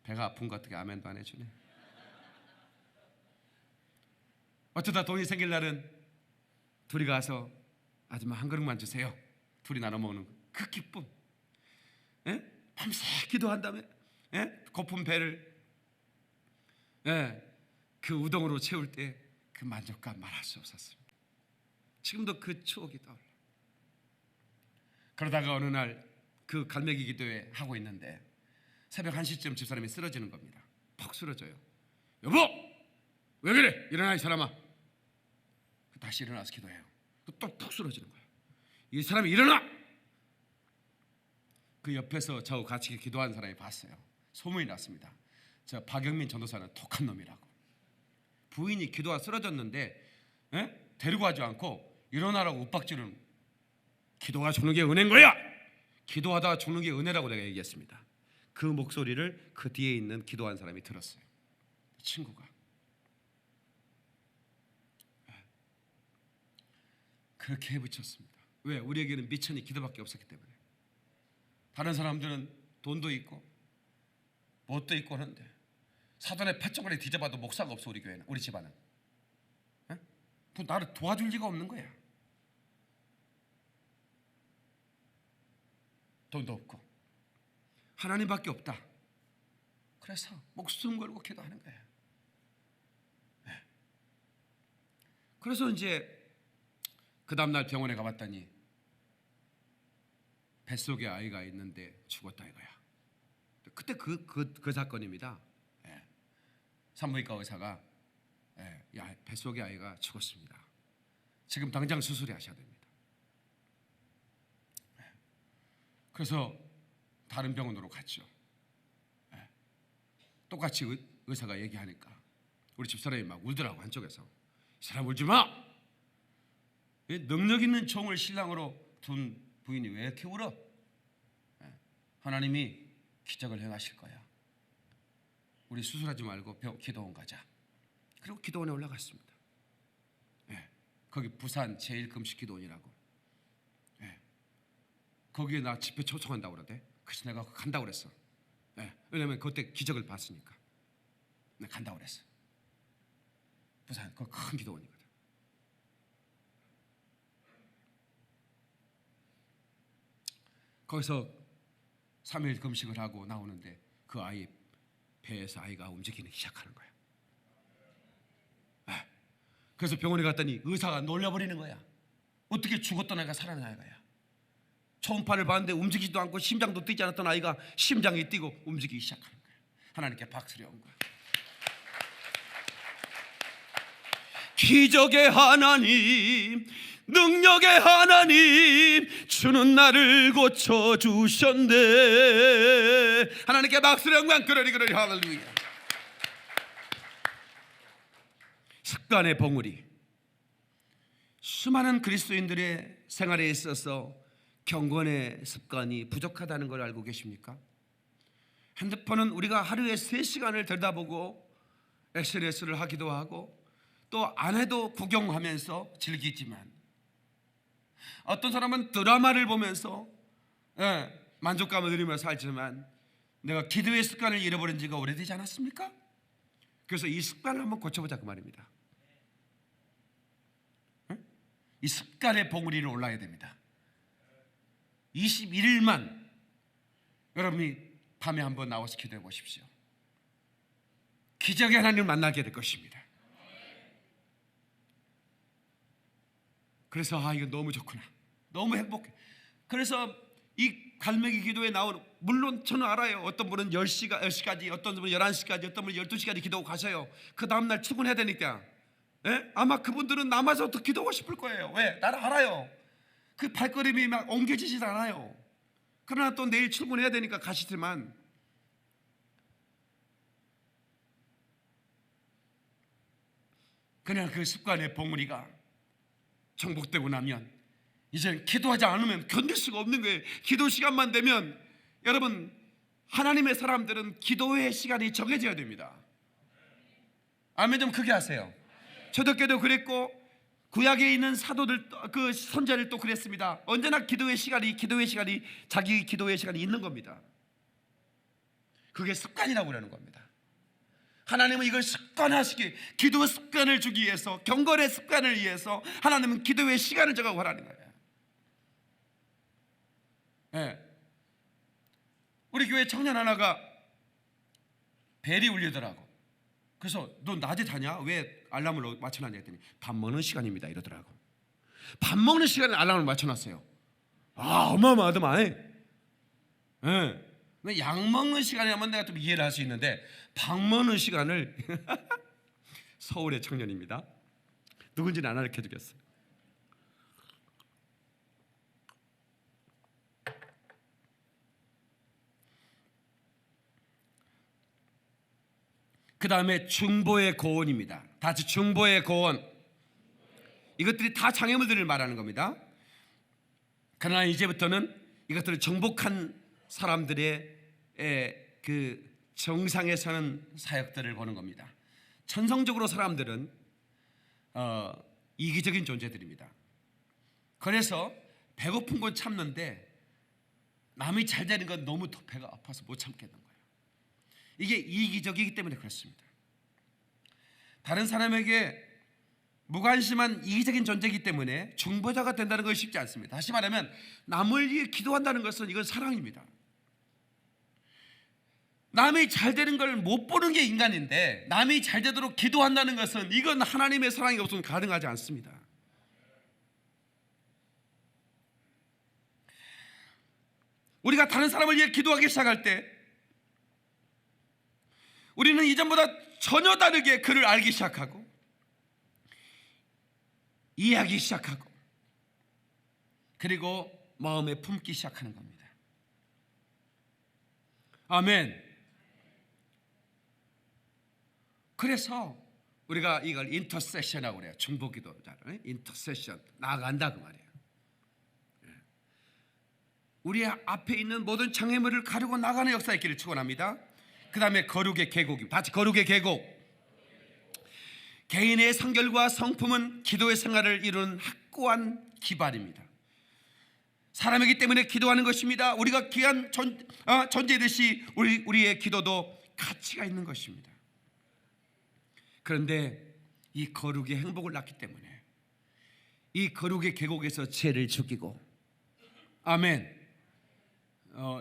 배가 아픈 것 같게 아멘도 안 해주네. 어쩌다 돈이 생길 날은 둘이 가서 아줌마 한 그릇만 주세요. 둘이 나눠 먹는 그 기쁨. 밤새 기도한 다음에 고픈 배를 그 우동으로 채울 때 그 만족감 말할 수 없었습니다. 지금도 그 추억이 떠올라. 그러다가 어느 날 그 갈매기 기도회 하고 있는데 새벽 1시쯤 집사람이 쓰러지는 겁니다. 퍽 쓰러져요. 여보! 왜 그래? 일어나 이 사람아. 다시 일어나서 기도해요. 또 푹 쓰러지는 거예요. 이 사람이 일어나! 그 옆에서 저하고 같이 기도한 사람이 봤어요. 소문이 났습니다. 저 박영민 전도사는 독한 놈이라고. 부인이 기도가 쓰러졌는데 데리고 가지 않고 일어나라고 윽박지르는, 기도가 주는 게 은혜인 거야. 기도하다가 주는 게 은혜라고 내가 얘기했습니다. 그 목소리를 그 뒤에 있는 기도한 사람이 들었어요. 친구가. 그렇게 해붙였습니다. 왜? 우리에게는 미천이 기도밖에 없었기 때문에. 다른 사람들은 돈도 있고 뭣도 있고 하는데 사돈의 팥종아리 뒤져봐도 목사가 없어. 우리 교회는, 우리 집안은. 뭐 나를 도와줄 리가 없는 거야. 돈도 없고 하나님밖에 없다. 그래서 목숨 걸고 기도하는 거야. 그래서 이제 그 다음날 병원에 가봤더니 뱃속에 아이가 있는데 죽었다 이거야. 그때 그 사건입니다. 산부인과 의사가 뱃속의 아이가 죽었습니다. 지금 당장 수술해 하셔야 됩니다. 그래서 다른 병원으로 갔죠. 똑같이 의사가 얘기하니까 우리 집사람이 막 울더라고. 한쪽에서 이 사람 울지 마. 능력 있는 종을 신랑으로 둔 부인이 왜 이렇게 울어? 하나님이 기적을 행하실 거야. 우리 수술하지 말고 기도원 가자. 그리고 기도원에 올라갔습니다. 거기 부산 제1금식기도원이라고. 거기에 나 집회 초청한다고 그러대. 그래서 내가 간다고 그랬어. 왜냐면 그때 기적을 봤으니까. 내가 간다고 그랬어. 부산 그 큰 기도원이거든. 거기서 3일 금식을 하고 나오는데 그 아이 배에서 아이가 움직이기 시작하는 거야. 그래서 병원에 갔더니 의사가 놀려버리는 거야. 어떻게 죽었던 아이가 살아난 아이가야. 초음파를 봤는데 움직이지도 않고 심장도 뛰지 않았던 아이가 심장이 뛰고 움직이기 시작하는 거야. 하나님께 박수를 온 거야. 기적의 하나님, 능력의 하나님, 주는 나를 고쳐주셨네. 하나님께 박수를 영광. 그러리 할렐루야. 습관의 봉우리. 수많은 그리스도인들의 생활에 있어서 경건의 습관이 부족하다는 걸 알고 계십니까? 핸드폰은 우리가 하루에 3시간을 들여다보고 SNS를 하기도 하고 또 안 해도 구경하면서 즐기지만, 어떤 사람은 드라마를 보면서 만족감을 누리면서 살지만 내가 기도의 습관을 잃어버린 지가 오래되지 않았습니까? 그래서 이 습관을 한번 고쳐보자 그 말입니다. 이 습관의 봉우리를 올라야 됩니다. 21일만 여러분이 밤에 한번 나와서 기도해 보십시오. 기적의 하나님을 만나게 될 것입니다. 그래서 이거 너무 좋구나, 너무 행복해. 그래서 이 갈매기 기도에 나오는, 물론 저는 알아요. 어떤 분은 10시까지, 어떤 분은 11시까지, 어떤 분은 12시까지 기도하고 가셔요. 그 다음날 출근해야 되니까. 아마 그분들은 남아서 더 기도하고 싶을 거예요. 왜? 나는 알아요. 그 발걸음이 막 옮겨지지 않아요. 그러나 또 내일 출근해야 되니까 가시지만, 그냥 그 습관의 봉우리가 정복되고 나면 이제 기도하지 않으면 견딜 수가 없는 거예요. 기도 시간만 되면 여러분, 하나님의 사람들은 기도의 시간이 정해져야 됩니다. 아멘 좀 크게 하세요. 초대교회도 그랬고 구약에 있는 사도들, 그 선자들 또 그랬습니다. 언제나 기도의 시간이 자기 기도의 시간이 있는 겁니다. 그게 습관이라고 그러는 겁니다. 하나님은 이걸 습관화시키, 기도 습관을 주기 위해서, 경건의 습관을 위해서 하나님은 기도의 시간을 정하고 하라는 거예요. 우리 교회 청년 하나가 벨이 울리더라고. 그래서 너 낮에 자냐? 왜 알람을 맞춰놨냐 했더니 밥 먹는 시간입니다 이러더라고. 밥 먹는 시간에 알람을 맞춰놨어요. 어마어마하더만. 약 먹는 시간이라면 내가 좀 이해를 할 수 있는데 밥 먹는 시간을 서울의 청년입니다. 누군지는 안 알려주겠어요. 그 다음에 중보의 고원입니다. 다 같이 중보의 고원. 이것들이 다 장애물들을 말하는 겁니다. 그러나 이제부터는 이것들을 정복한 사람들의 그 정상에 서는 사역들을 보는 겁니다. 천성적으로 사람들은 이기적인 존재들입니다. 그래서 배고픈 건 참는데 남이 잘 되는 건 너무 더 배가 아파서 못 참겠는 거예요. 이게 이기적이기 때문에 그렇습니다. 다른 사람에게 무관심한 이기적인 존재이기 때문에 중보자가 된다는 것이 쉽지 않습니다. 다시 말하면 남을 위해 기도한다는 것은 이건 사랑입니다. 남이 잘 되는 걸 못 보는 게 인간인데 남이 잘 되도록 기도한다는 것은 이건 하나님의 사랑이 없으면 가능하지 않습니다. 우리가 다른 사람을 위해 기도하기 시작할 때 우리는 이전보다 전혀 다르게 그를 알기 시작하고 이해하기 시작하고 그리고 마음에 품기 시작하는 겁니다. 아멘. 그래서 우리가 이걸 인터세션이라고 그래요. 중보기도잖아요. 인터세션, 나아간다 그 말이에요. 우리 앞에 있는 모든 장애물을 가르고 나가는 역사의 길을 축원합니다. 그 다음에 거룩의 계곡입니다. 같이 거룩의 계곡. 개인의 성결과 성품은 기도의 생활을 이루는 확고한 기반입니다. 사람이기 때문에 기도하는 것입니다. 우리가 귀한 존재이듯이 우리의 기도도 가치가 있는 것입니다. 그런데 이 거룩의 행복을 낳기 때문에 이 거룩의 계곡에서 죄를 죽이고, 아멘.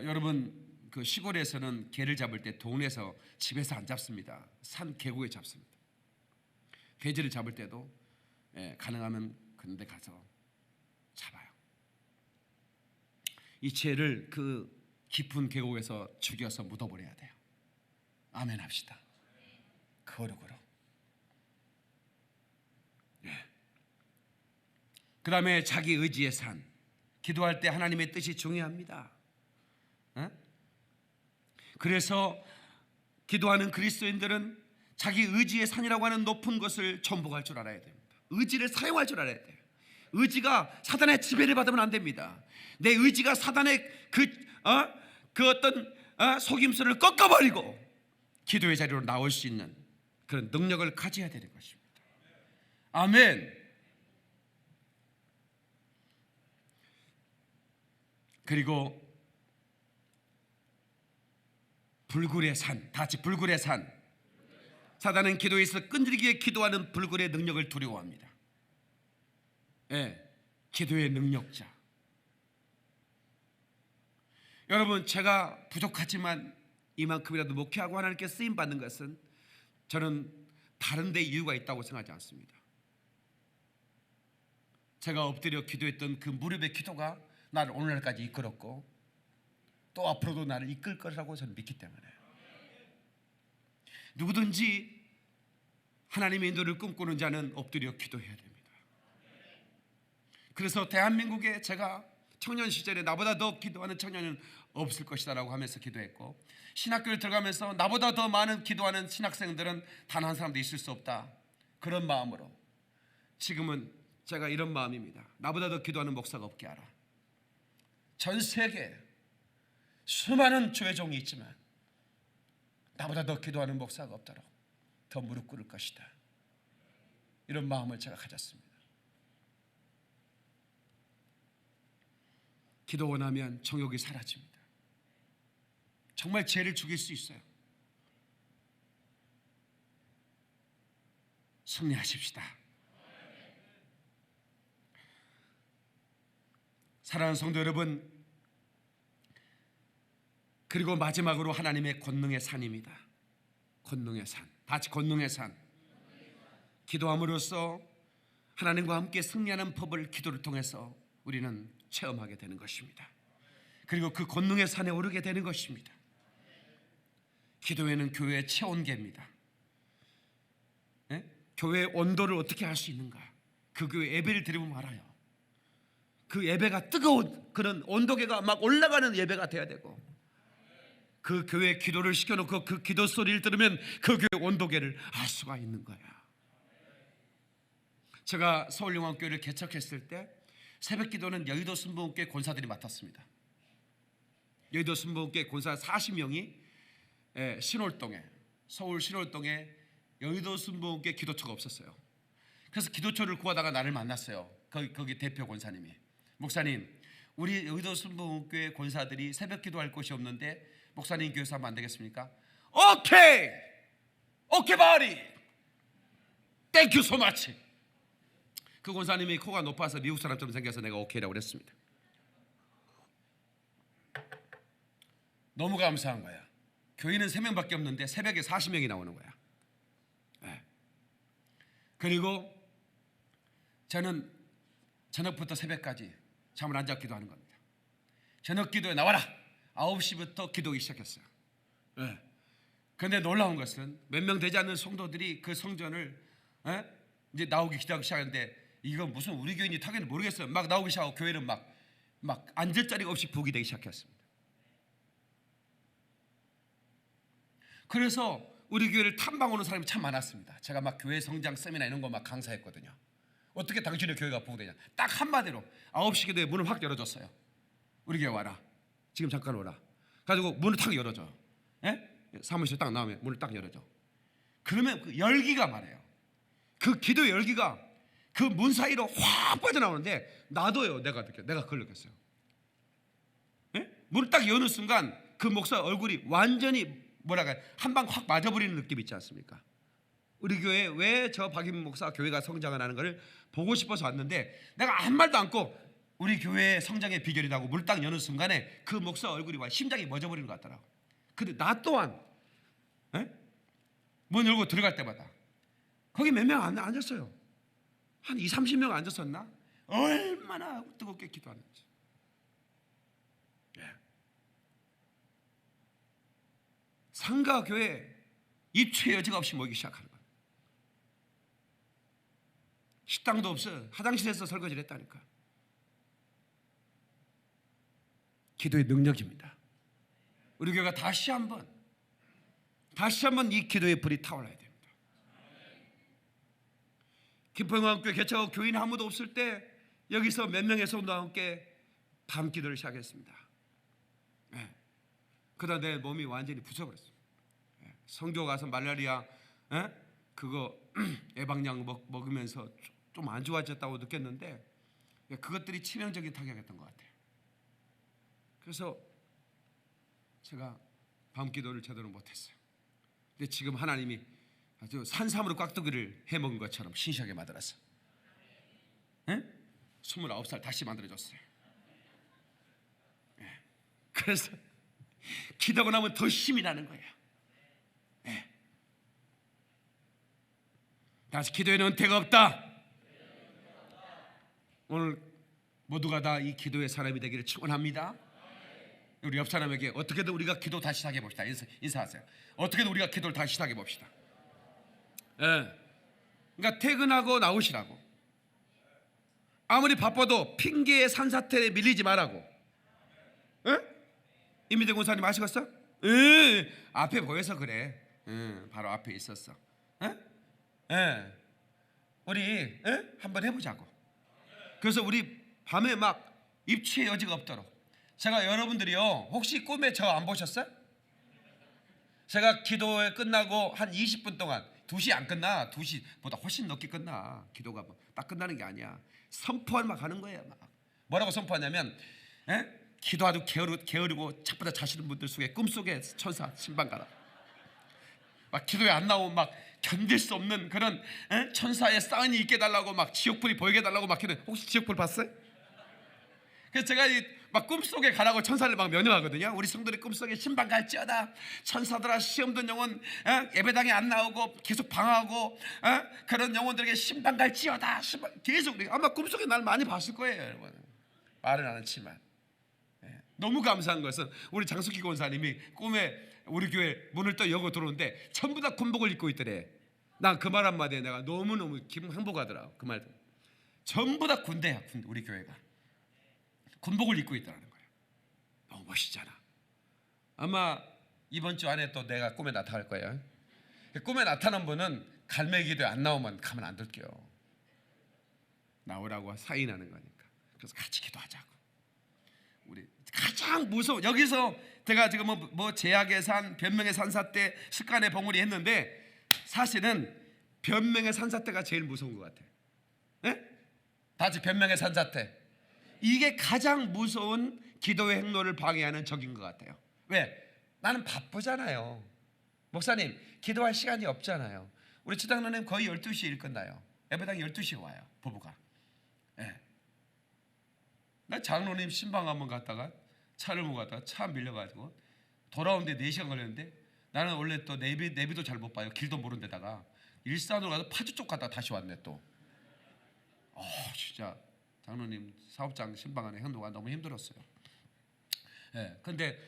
여러분 그 시골에서는 개를 잡을 때 동네에서 집에서 안 잡습니다. 산 계곡에 잡습니다. 돼지를 잡을 때도 가능하면 그런 데 가서 잡아요. 이 죄를 그 깊은 계곡에서 죽여서 묻어버려야 돼요. 아멘 합시다. 거룩으로. 그 다음에 자기 의지의 산. 기도할 때 하나님의 뜻이 중요합니다. 그래서 기도하는 그리스도인들은 자기 의지의 산이라고 하는 높은 것을 전복할 줄 알아야 됩니다. 의지를 사용할 줄 알아야 돼요. 의지가 사단의 지배를 받으면 안 됩니다. 내 의지가 사단의 그 어떤 속임수를 꺾어버리고 기도의 자리로 나올 수 있는 그런 능력을 가져야 되는 것입니다. 아멘. 그리고 불굴의 산, 다 같이 불굴의 산. 사단은 기도에서 끈질기게 기도하는 불굴의 능력을 두려워합니다. 기도의 능력자. 여러분, 제가 부족하지만 이만큼이라도 목회하고 하나님께 쓰임 받는 것은 저는 다른 데 이유가 있다고 생각하지 않습니다. 제가 엎드려 기도했던 그 무릎의 기도가 나를 오늘날까지 이끌었고 또 앞으로도 나를 이끌 거라고 저는 믿기 때문에 누구든지 하나님의 인도를 꿈꾸는 자는 엎드려 기도해야 됩니다. 그래서 대한민국에 제가 청년 시절에 나보다 더 기도하는 청년은 없을 것이다라고 하면서 기도했고, 신학교를 들어가면서 나보다 더 많은 기도하는 신학생들은 단 한 사람도 있을 수 없다, 그런 마음으로 지금은 제가 이런 마음입니다. 나보다 더 기도하는 목사가 없게 하라. 전 세계에 수많은 주의 종이 있지만 나보다 더 기도하는 목사가 없도록 더 무릎 꿇을 것이다, 이런 마음을 제가 가졌습니다. 기도 원하면 정욕이 사라집니다. 정말 죄를 죽일 수 있어요. 승리하십시다. 사랑하는 성도 여러분, 그리고 마지막으로 하나님의 권능의 산입니다. 권능의 산, 다 같이 권능의 산. 기도함으로써 하나님과 함께 승리하는 법을 기도를 통해서 우리는 체험하게 되는 것입니다. 그리고 그 권능의 산에 오르게 되는 것입니다. 기도회는 교회의 체온계입니다. 교회의 온도를 어떻게 알 수 있는가? 그 교회 예배를 드리면 알아요. 그 예배가 뜨거운 그런 온도계가 막 올라가는 예배가 돼야 되고, 그 교회 기도를 시켜놓고 그 기도 소리를 들으면 그 교회 온도계를 알 수가 있는 거야. 제가 서울영광교회를 개척했을 때 새벽 기도는 여의도 순복음교회 권사들이 맡았습니다. 여의도 순복음교회 권사 40명이 신월동에, 서울 신월동에 여의도 순복음교회 기도처가 없었어요. 그래서 기도처를 구하다가 나를 만났어요. 거기 대표 권사님이, 목사님, 우리 여의도 순복음교회 권사들이 새벽 기도할 곳이 없는데 목사님 교회에서 하면 안 되겠습니까? 오케이 바리, 땡큐 소 마치. 그 권사님이 코가 높아서 미국 사람처럼 생겨서 내가 오케이라고 그랬습니다. 너무 감사한 거야. 교인은 3명밖에 없는데 새벽에 40명이 나오는 거야. 네. 그리고 저는 저녁부터 새벽까지 잠을 안 자고 기도하는 겁니다. 저녁 기도에 나와라. 9시부터 기도하기 시작했어요. 네. 그런데 놀라운 것은 몇 명 되지 않는 성도들이 그 성전을 이제 나오기 기도하기 시작하는데, 이건 무슨 우리 교인이 타겠는지 모르겠어요. 막 나오기 시작하고 교회는 막 앉을 자리가 없이 부흥이 되기 시작했습니다. 그래서 우리 교회를 탐방 오는 사람이 참 많았습니다. 제가 막 교회 성장 세미나 이런 거 막 강사했거든요. 어떻게 당신의 교회가 부흥되냐, 딱 한마디로 9시 기도에 문을 확 열어줬어요. 우리 교회 와라, 지금 잠깐 오라. 가지고 문을 탁 열어줘. 사무실 딱 나오면 문을 딱 열어줘. 그러면 그 열기가 말해요. 그 기도의 열기가 그 문 사이로 확 빠져나오는데 나도요, 내가 그걸 느꼈어요. 문을 딱 여는 순간 그 목사 얼굴이 완전히 한 방 확 맞아버리는 느낌 있지 않습니까? 우리 교회 왜 저 박인문 목사 교회가 성장을 하는 것을 보고 싶어서 왔는데, 내가 아무 말도 않고 우리 교회의 성장의 비결이라고 문을 딱 여는 순간에 그 목사 얼굴이 심장이 멎어버리는 것 같더라고. 근데 나 또한 문 열고 들어갈 때마다 거기 몇 명 앉았어요. 한 20-30명 앉았었나? 얼마나 뜨겁게 기도하는지. 상가 교회 입추의 여지가 없이 모이기 시작하는 거예요. 식당도 없어. 화장실에서 설거지를 했다니까. 기도의 능력입니다. 우리 교회가 다시 한번 이 기도의 불이 타올라야 됩니다. 김포영광교회 개척하고 교인 아무도 없을 때 여기서 몇 명의 성도와 함께 밤 기도를 시작했습니다. 그러다 내 몸이 완전히 부숴버렸어요. 성교 가서 말라리아 그거 예방약 먹으면서 좀 안 좋아졌다고 느꼈는데, 그것들이 치명적인 타격이었던 것 같아요. 그래서 제가 밤 기도를 제대로 못했어요. 근데 지금 하나님이 아주 산삼으로 꽉두기를 해먹은 것처럼 신시하게 만들었어. 29살 다시 만들어줬어요. 그래서 기도하고 나면 더 힘이 나는 거예요. 다시 기도에는 은퇴가 없다. 오늘 모두가 다 이 기도의 사람이 되기를 축원합니다. 우리 옆 사람에게 어떻게든 우리가 기도 다시 시작해 봅시다. 인사하세요. 어떻게든 우리가 기도를 다시 시작해 봅시다. 그러니까 퇴근하고 나오시라고. 아무리 바빠도 핑계의 산사태에 밀리지 말라고. 이민재 권사님 아시겠어? 앞에 보여서 그래. 바로 앞에 있었어. 우리 한번 해보자고. 그래서 우리 밤에 막 입추의 여지가 없도록. 제가 여러분들이요, 혹시 꿈에 저 안 보셨어요? 제가 기도에 끝나고 한 20분 동안, 2시 안 끝나. 2시보다 훨씬 늦게 끝나. 기도가 딱 끝나는 게 아니야. 선포를 막 하는 거예요. 막. 뭐라고 선포하냐면, 기도하도 게으르고 착보다 자시는 분들 속에 꿈속에 천사 신방 가라. 막 기도에 안 나오면 막 견딜 수 없는 그런 천사의 사인이 있게 해달라고, 막 지옥불이 보이게 해달라고 막 기도. 혹시 지옥불 봤어요? 그래서 제가 막 꿈속에 가라고 천사를 막 명령하거든요. 우리 성도들 꿈속에 신방 갈지어다. 천사들아, 시험 든 영혼, 예배당에 안 나오고 계속 방황하고 그런 영혼들에게 신방 갈지어다. 계속 아마 꿈속에 날 많이 봤을 거예요, 여러분. 말은 안 했지만. 너무 감사한 것은 우리 장숙희 권사님이 꿈에 우리 교회 문을 또 열고 들어오는데 전부 다 군복을 입고 있더래. 난 그 말 한마디에 내가 너무너무 기분 행복하더라고. 그 말. 전부 다 군대야, 우리 교회가. 군복을 입고 있다는 거예요. 너무 멋있잖아. 아마 이번 주 안에 또 내가 꿈에 나타날 거예요. 꿈에 나타난 분은 갈매 기도에 안 나오면 가만 안 둘게요. 나오라고 사인하는 거니까. 그래서 같이 기도하자고. 우리 가장 무서운, 여기서 제가 지금 뭐 제약의 산, 변명의 산사 때 습관의 봉우리 했는데 사실은 변명의 산사 때가 제일 무서운 것 같아요. 네? 다 같이 변명의 산사 때. 이게 가장 무서운 기도의 행로를 방해하는 적인 것 같아요. 왜? 나는 바쁘잖아요. 목사님 기도할 시간이 없잖아요. 우리 주당노님 거의 12시에 일 끝나요. 예배당 12시에 와요. 부부가. 네. 나 장로님 신방 한번 갔다가 차를 몰고 갔다가 차 밀려가지고 돌아오는데 4시간 걸렸는데, 나는 원래 또 내비도 잘 못 봐요. 길도 모르는 데다가 일산으로 가서 파주 쪽 갔다가 다시 왔네 또. 진짜 장로님 사업장 신방하는 행도가 너무 힘들었어요. 예, 근데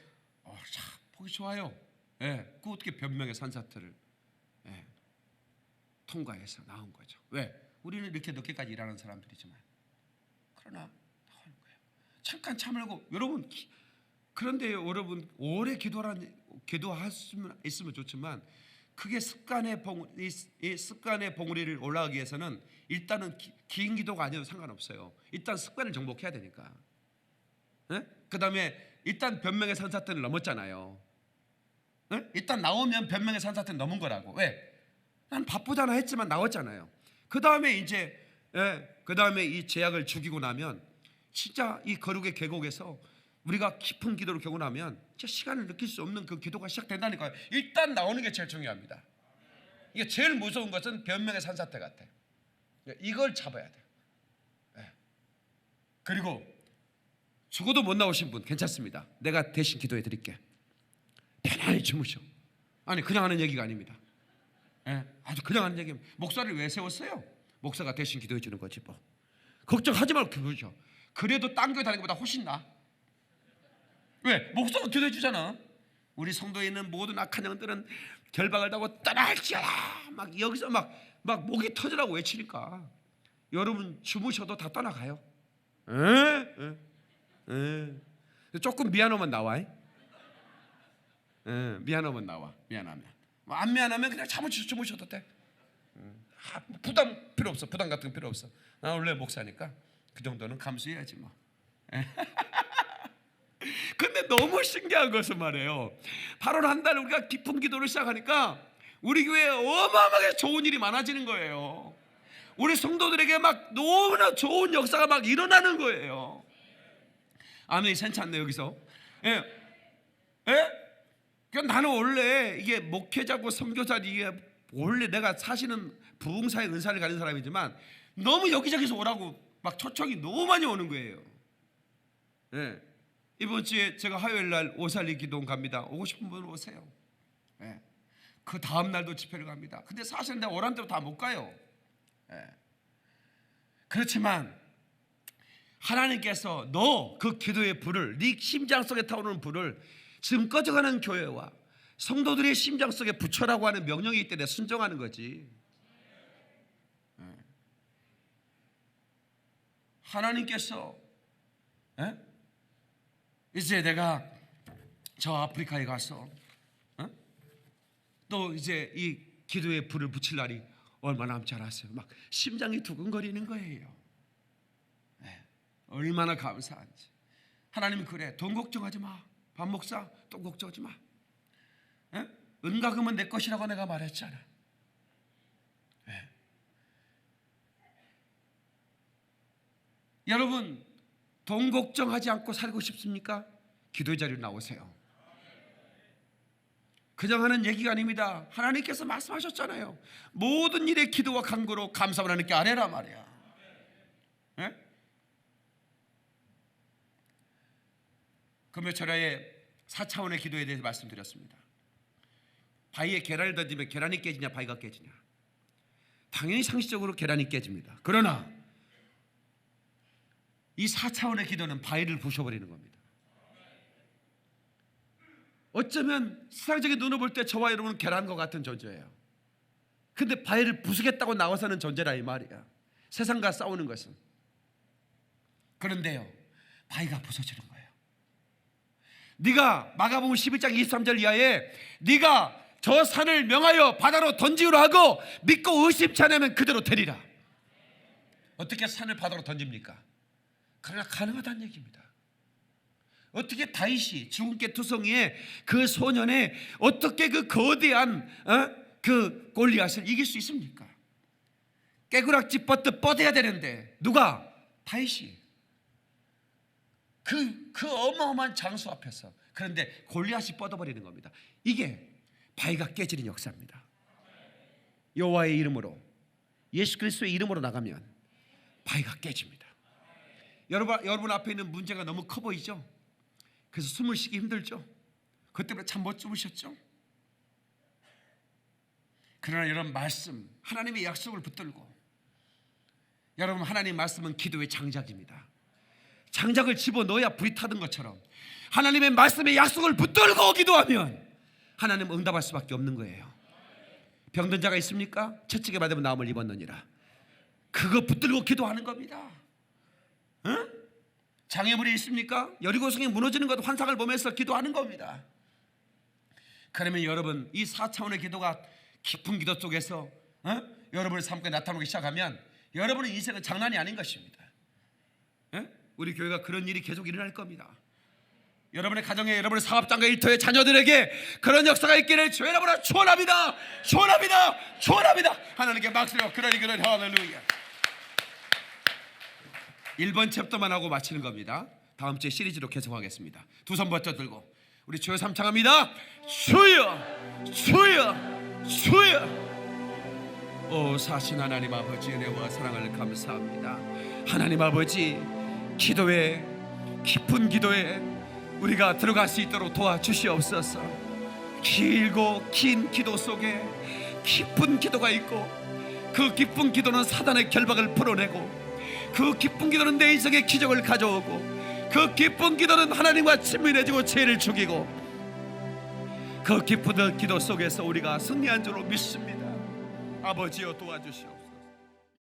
참 보기 좋아요. 예, 그 어떻게 변명의 산사태를 통과해서 나온 거죠. 왜? 우리는 이렇게 늦게까지 일하는 사람들이지만, 그러나 나오는 거예요. 잠깐 참으려고. 여러분, 그런데 여러분 오래 기도하시면 있으면 좋지만, 그게 습관의 봉우리를 올라가기 위해서는 일단은 긴 기도가 아니어도 상관없어요. 일단 습관을 정복해야 되니까. 그 다음에 일단 변명의 산사태를 넘었잖아요. 일단 나오면 변명의 산사태는 넘은 거라고. 왜? 난 바쁘잖아 했지만 나왔잖아요. 그 다음에 이제 그 다음에 이 제약을 죽이고 나면 진짜 이 거룩의 계곡에서 우리가 깊은 기도를 경험하면 진짜 시간을 느낄 수 없는 그 기도가 시작된다니까요. 일단 나오는 게 제일 중요합니다. 이게 제일 무서운 것은 변명의 산사태 같아. 이걸 잡아야 돼요. 그리고 죽어도 못 나오신 분 괜찮습니다. 내가 대신 기도해 드릴게. 편안히 주무셔. 아니 그냥 하는 얘기가 아닙니다. 아주 그냥 하는 얘기입니다. 목사를 왜 세웠어요? 목사가 대신 기도해 주는 거지 뭐. 걱정하지 말고 기도해. 그래도 딴 교회 다니는 것보다 훨씬 나아. 왜? 목사가 기도해 주잖아. 우리 성도에 있는 모든 악한 영들은 결박을 하고 떠날지어라 막 여기서 막 목이 터지라고 외치니까 여러분 주무셔도 다 떠나가요. 조금 미안하면 나와. 미안하면 나와. 미안하면. 안 미안하면 그냥 주무셔도 돼. 부담 필요 없어. 부담 같은 거 필요 없어. 나 원래 목사니까 그 정도는 감수해야지 뭐. 근데 너무 신기한 것은 말이에요. 8월 한 달 우리가 깊은 기도를 시작하니까 우리 교회에 어마어마하게 좋은 일이 많아지는 거예요. 우리 성도들에게 막 너무나 좋은 역사가 막 일어나는 거예요. 아멘. 괜찮네 여기서. 그러니까 나는 원래 이게 목회자고 선교자, 이게 원래 내가 사실은 부흥사의 은사를 가진 사람이지만 너무 여기저기서 오라고 막 초청이 너무 많이 오는 거예요. 이번 주에 제가 화요일 날 오살리 기도원 갑니다. 오고 싶은 분은 오세요. 그 다음 날도 집회를 갑니다. 근데 사실 내가 오란 대로 다 못 가요. 그렇지만 하나님께서 너 그 기도의 불을, 네 심장 속에 타오르는 불을 지금 꺼져가는 교회와 성도들의 심장 속에 붙여라고 하는 명령이기 때문에 순종하는 거지. 하나님께서 이제 내가 저 아프리카에 가서 또 이제 이 기도의 불을 붙일 날이 얼마 남지 않았어요. 막 심장이 두근거리는 거예요. 얼마나 감사한지. 하나님이 그래, 돈 걱정하지 마. 밥 목사 돈 걱정하지 마. 은가금은 내 것이라고 내가 말했잖아. 여러분 돈 걱정하지 않고 살고 싶습니까? 기도의 자리로 나오세요. 그냥 하는 얘기가 아닙니다. 하나님께서 말씀하셨잖아요. 모든 일에 기도와 간구로 감사를 하나님께 아뢰라 말이야. 금요철야에 4차원의 기도에 대해서 말씀드렸습니다. 바위에 계란을 던지면 계란이 깨지냐 바위가 깨지냐? 당연히 상식적으로 계란이 깨집니다. 그러나 이 4차원의 기도는 바위를 부셔버리는 겁니다. 어쩌면 세상적인 눈으로 볼 때 저와 여러분은 계란과 같은 존재예요. 근데 바위를 부수겠다고 나와서는 존재라 이 말이야. 세상과 싸우는 것은. 그런데요, 바위가 부서지는 거예요. 네가 마가복음 11장 23절 이하에 네가 저 산을 명하여 바다로 던지우라 하고 믿고 의심치 않으면 그대로 되리라. 어떻게 산을 바다로 던집니까? 그러나 가능하다는 얘기입니다. 어떻게 다윗이 주근깨 투성이의 그 소년의 어떻게 그 거대한 그 골리앗을 이길 수 있습니까? 깨구락지 뻗듯 뻗어야 되는데 누가? 다윗이 그 어마어마한 장수 앞에서. 그런데 골리앗이 뻗어버리는 겁니다. 이게 바위가 깨지는 역사입니다. 여호와의 이름으로, 예수 그리스도의 이름으로 나가면 바위가 깨집니다. 여러분 앞에 있는 문제가 너무 커 보이죠? 그래서 숨을 쉬기 힘들죠? 그것 때문에 잠 못 주무셨죠? 그러나 여러분, 말씀, 하나님의 약속을 붙들고, 여러분, 하나님 말씀은 기도의 장작입니다. 장작을 집어넣어야 불이 타는 것처럼 하나님의 말씀의 약속을 붙들고 기도하면 하나님은 응답할 수밖에 없는 거예요. 병든 자가 있습니까? 채찍에 맞으면 나음을 입었느니라. 그거 붙들고 기도하는 겁니다. 응? 장애물이 있습니까? 여리고성이 무너지는 것도 환상을 보면서 기도하는 겁니다. 그러면 여러분, 이 4차원의 기도가 깊은 기도 속에서 여러분의 삶에 나타나기 시작하면 여러분의 인생은 장난이 아닌 것입니다. 우리 교회가 그런 일이 계속 일어날 겁니다. 여러분의 가정에, 여러분의 사업장과 일터의 자녀들에게 그런 역사가 있기를 주의 이름으로 축원합니다. 축원합니다. 축원합니다. 하나님께 박수로 그러니 할렐루야. 1번 챕터만 하고 마치는 겁니다. 다음 주에 시리즈로 계속하겠습니다. 두 손 번쩍 들고 우리 주여 삼창합니다. 주여, 주여, 주여. 오 사신 하나님 아버지, 은혜와 사랑을 감사합니다. 하나님 아버지, 기도에, 깊은 기도에 우리가 들어갈 수 있도록 도와주시옵소서. 길고 긴 기도 속에 깊은 기도가 있고, 그 깊은 기도는 사단의 결박을 풀어내고, 그 깊은 기도는 내 인생의 기적을 가져오고, 그 깊은 기도는 하나님과 친밀해지고 죄를 죽이고, 그 깊은 기도 속에서 우리가 승리한 줄로 믿습니다. 아버지여 도와주시옵소서.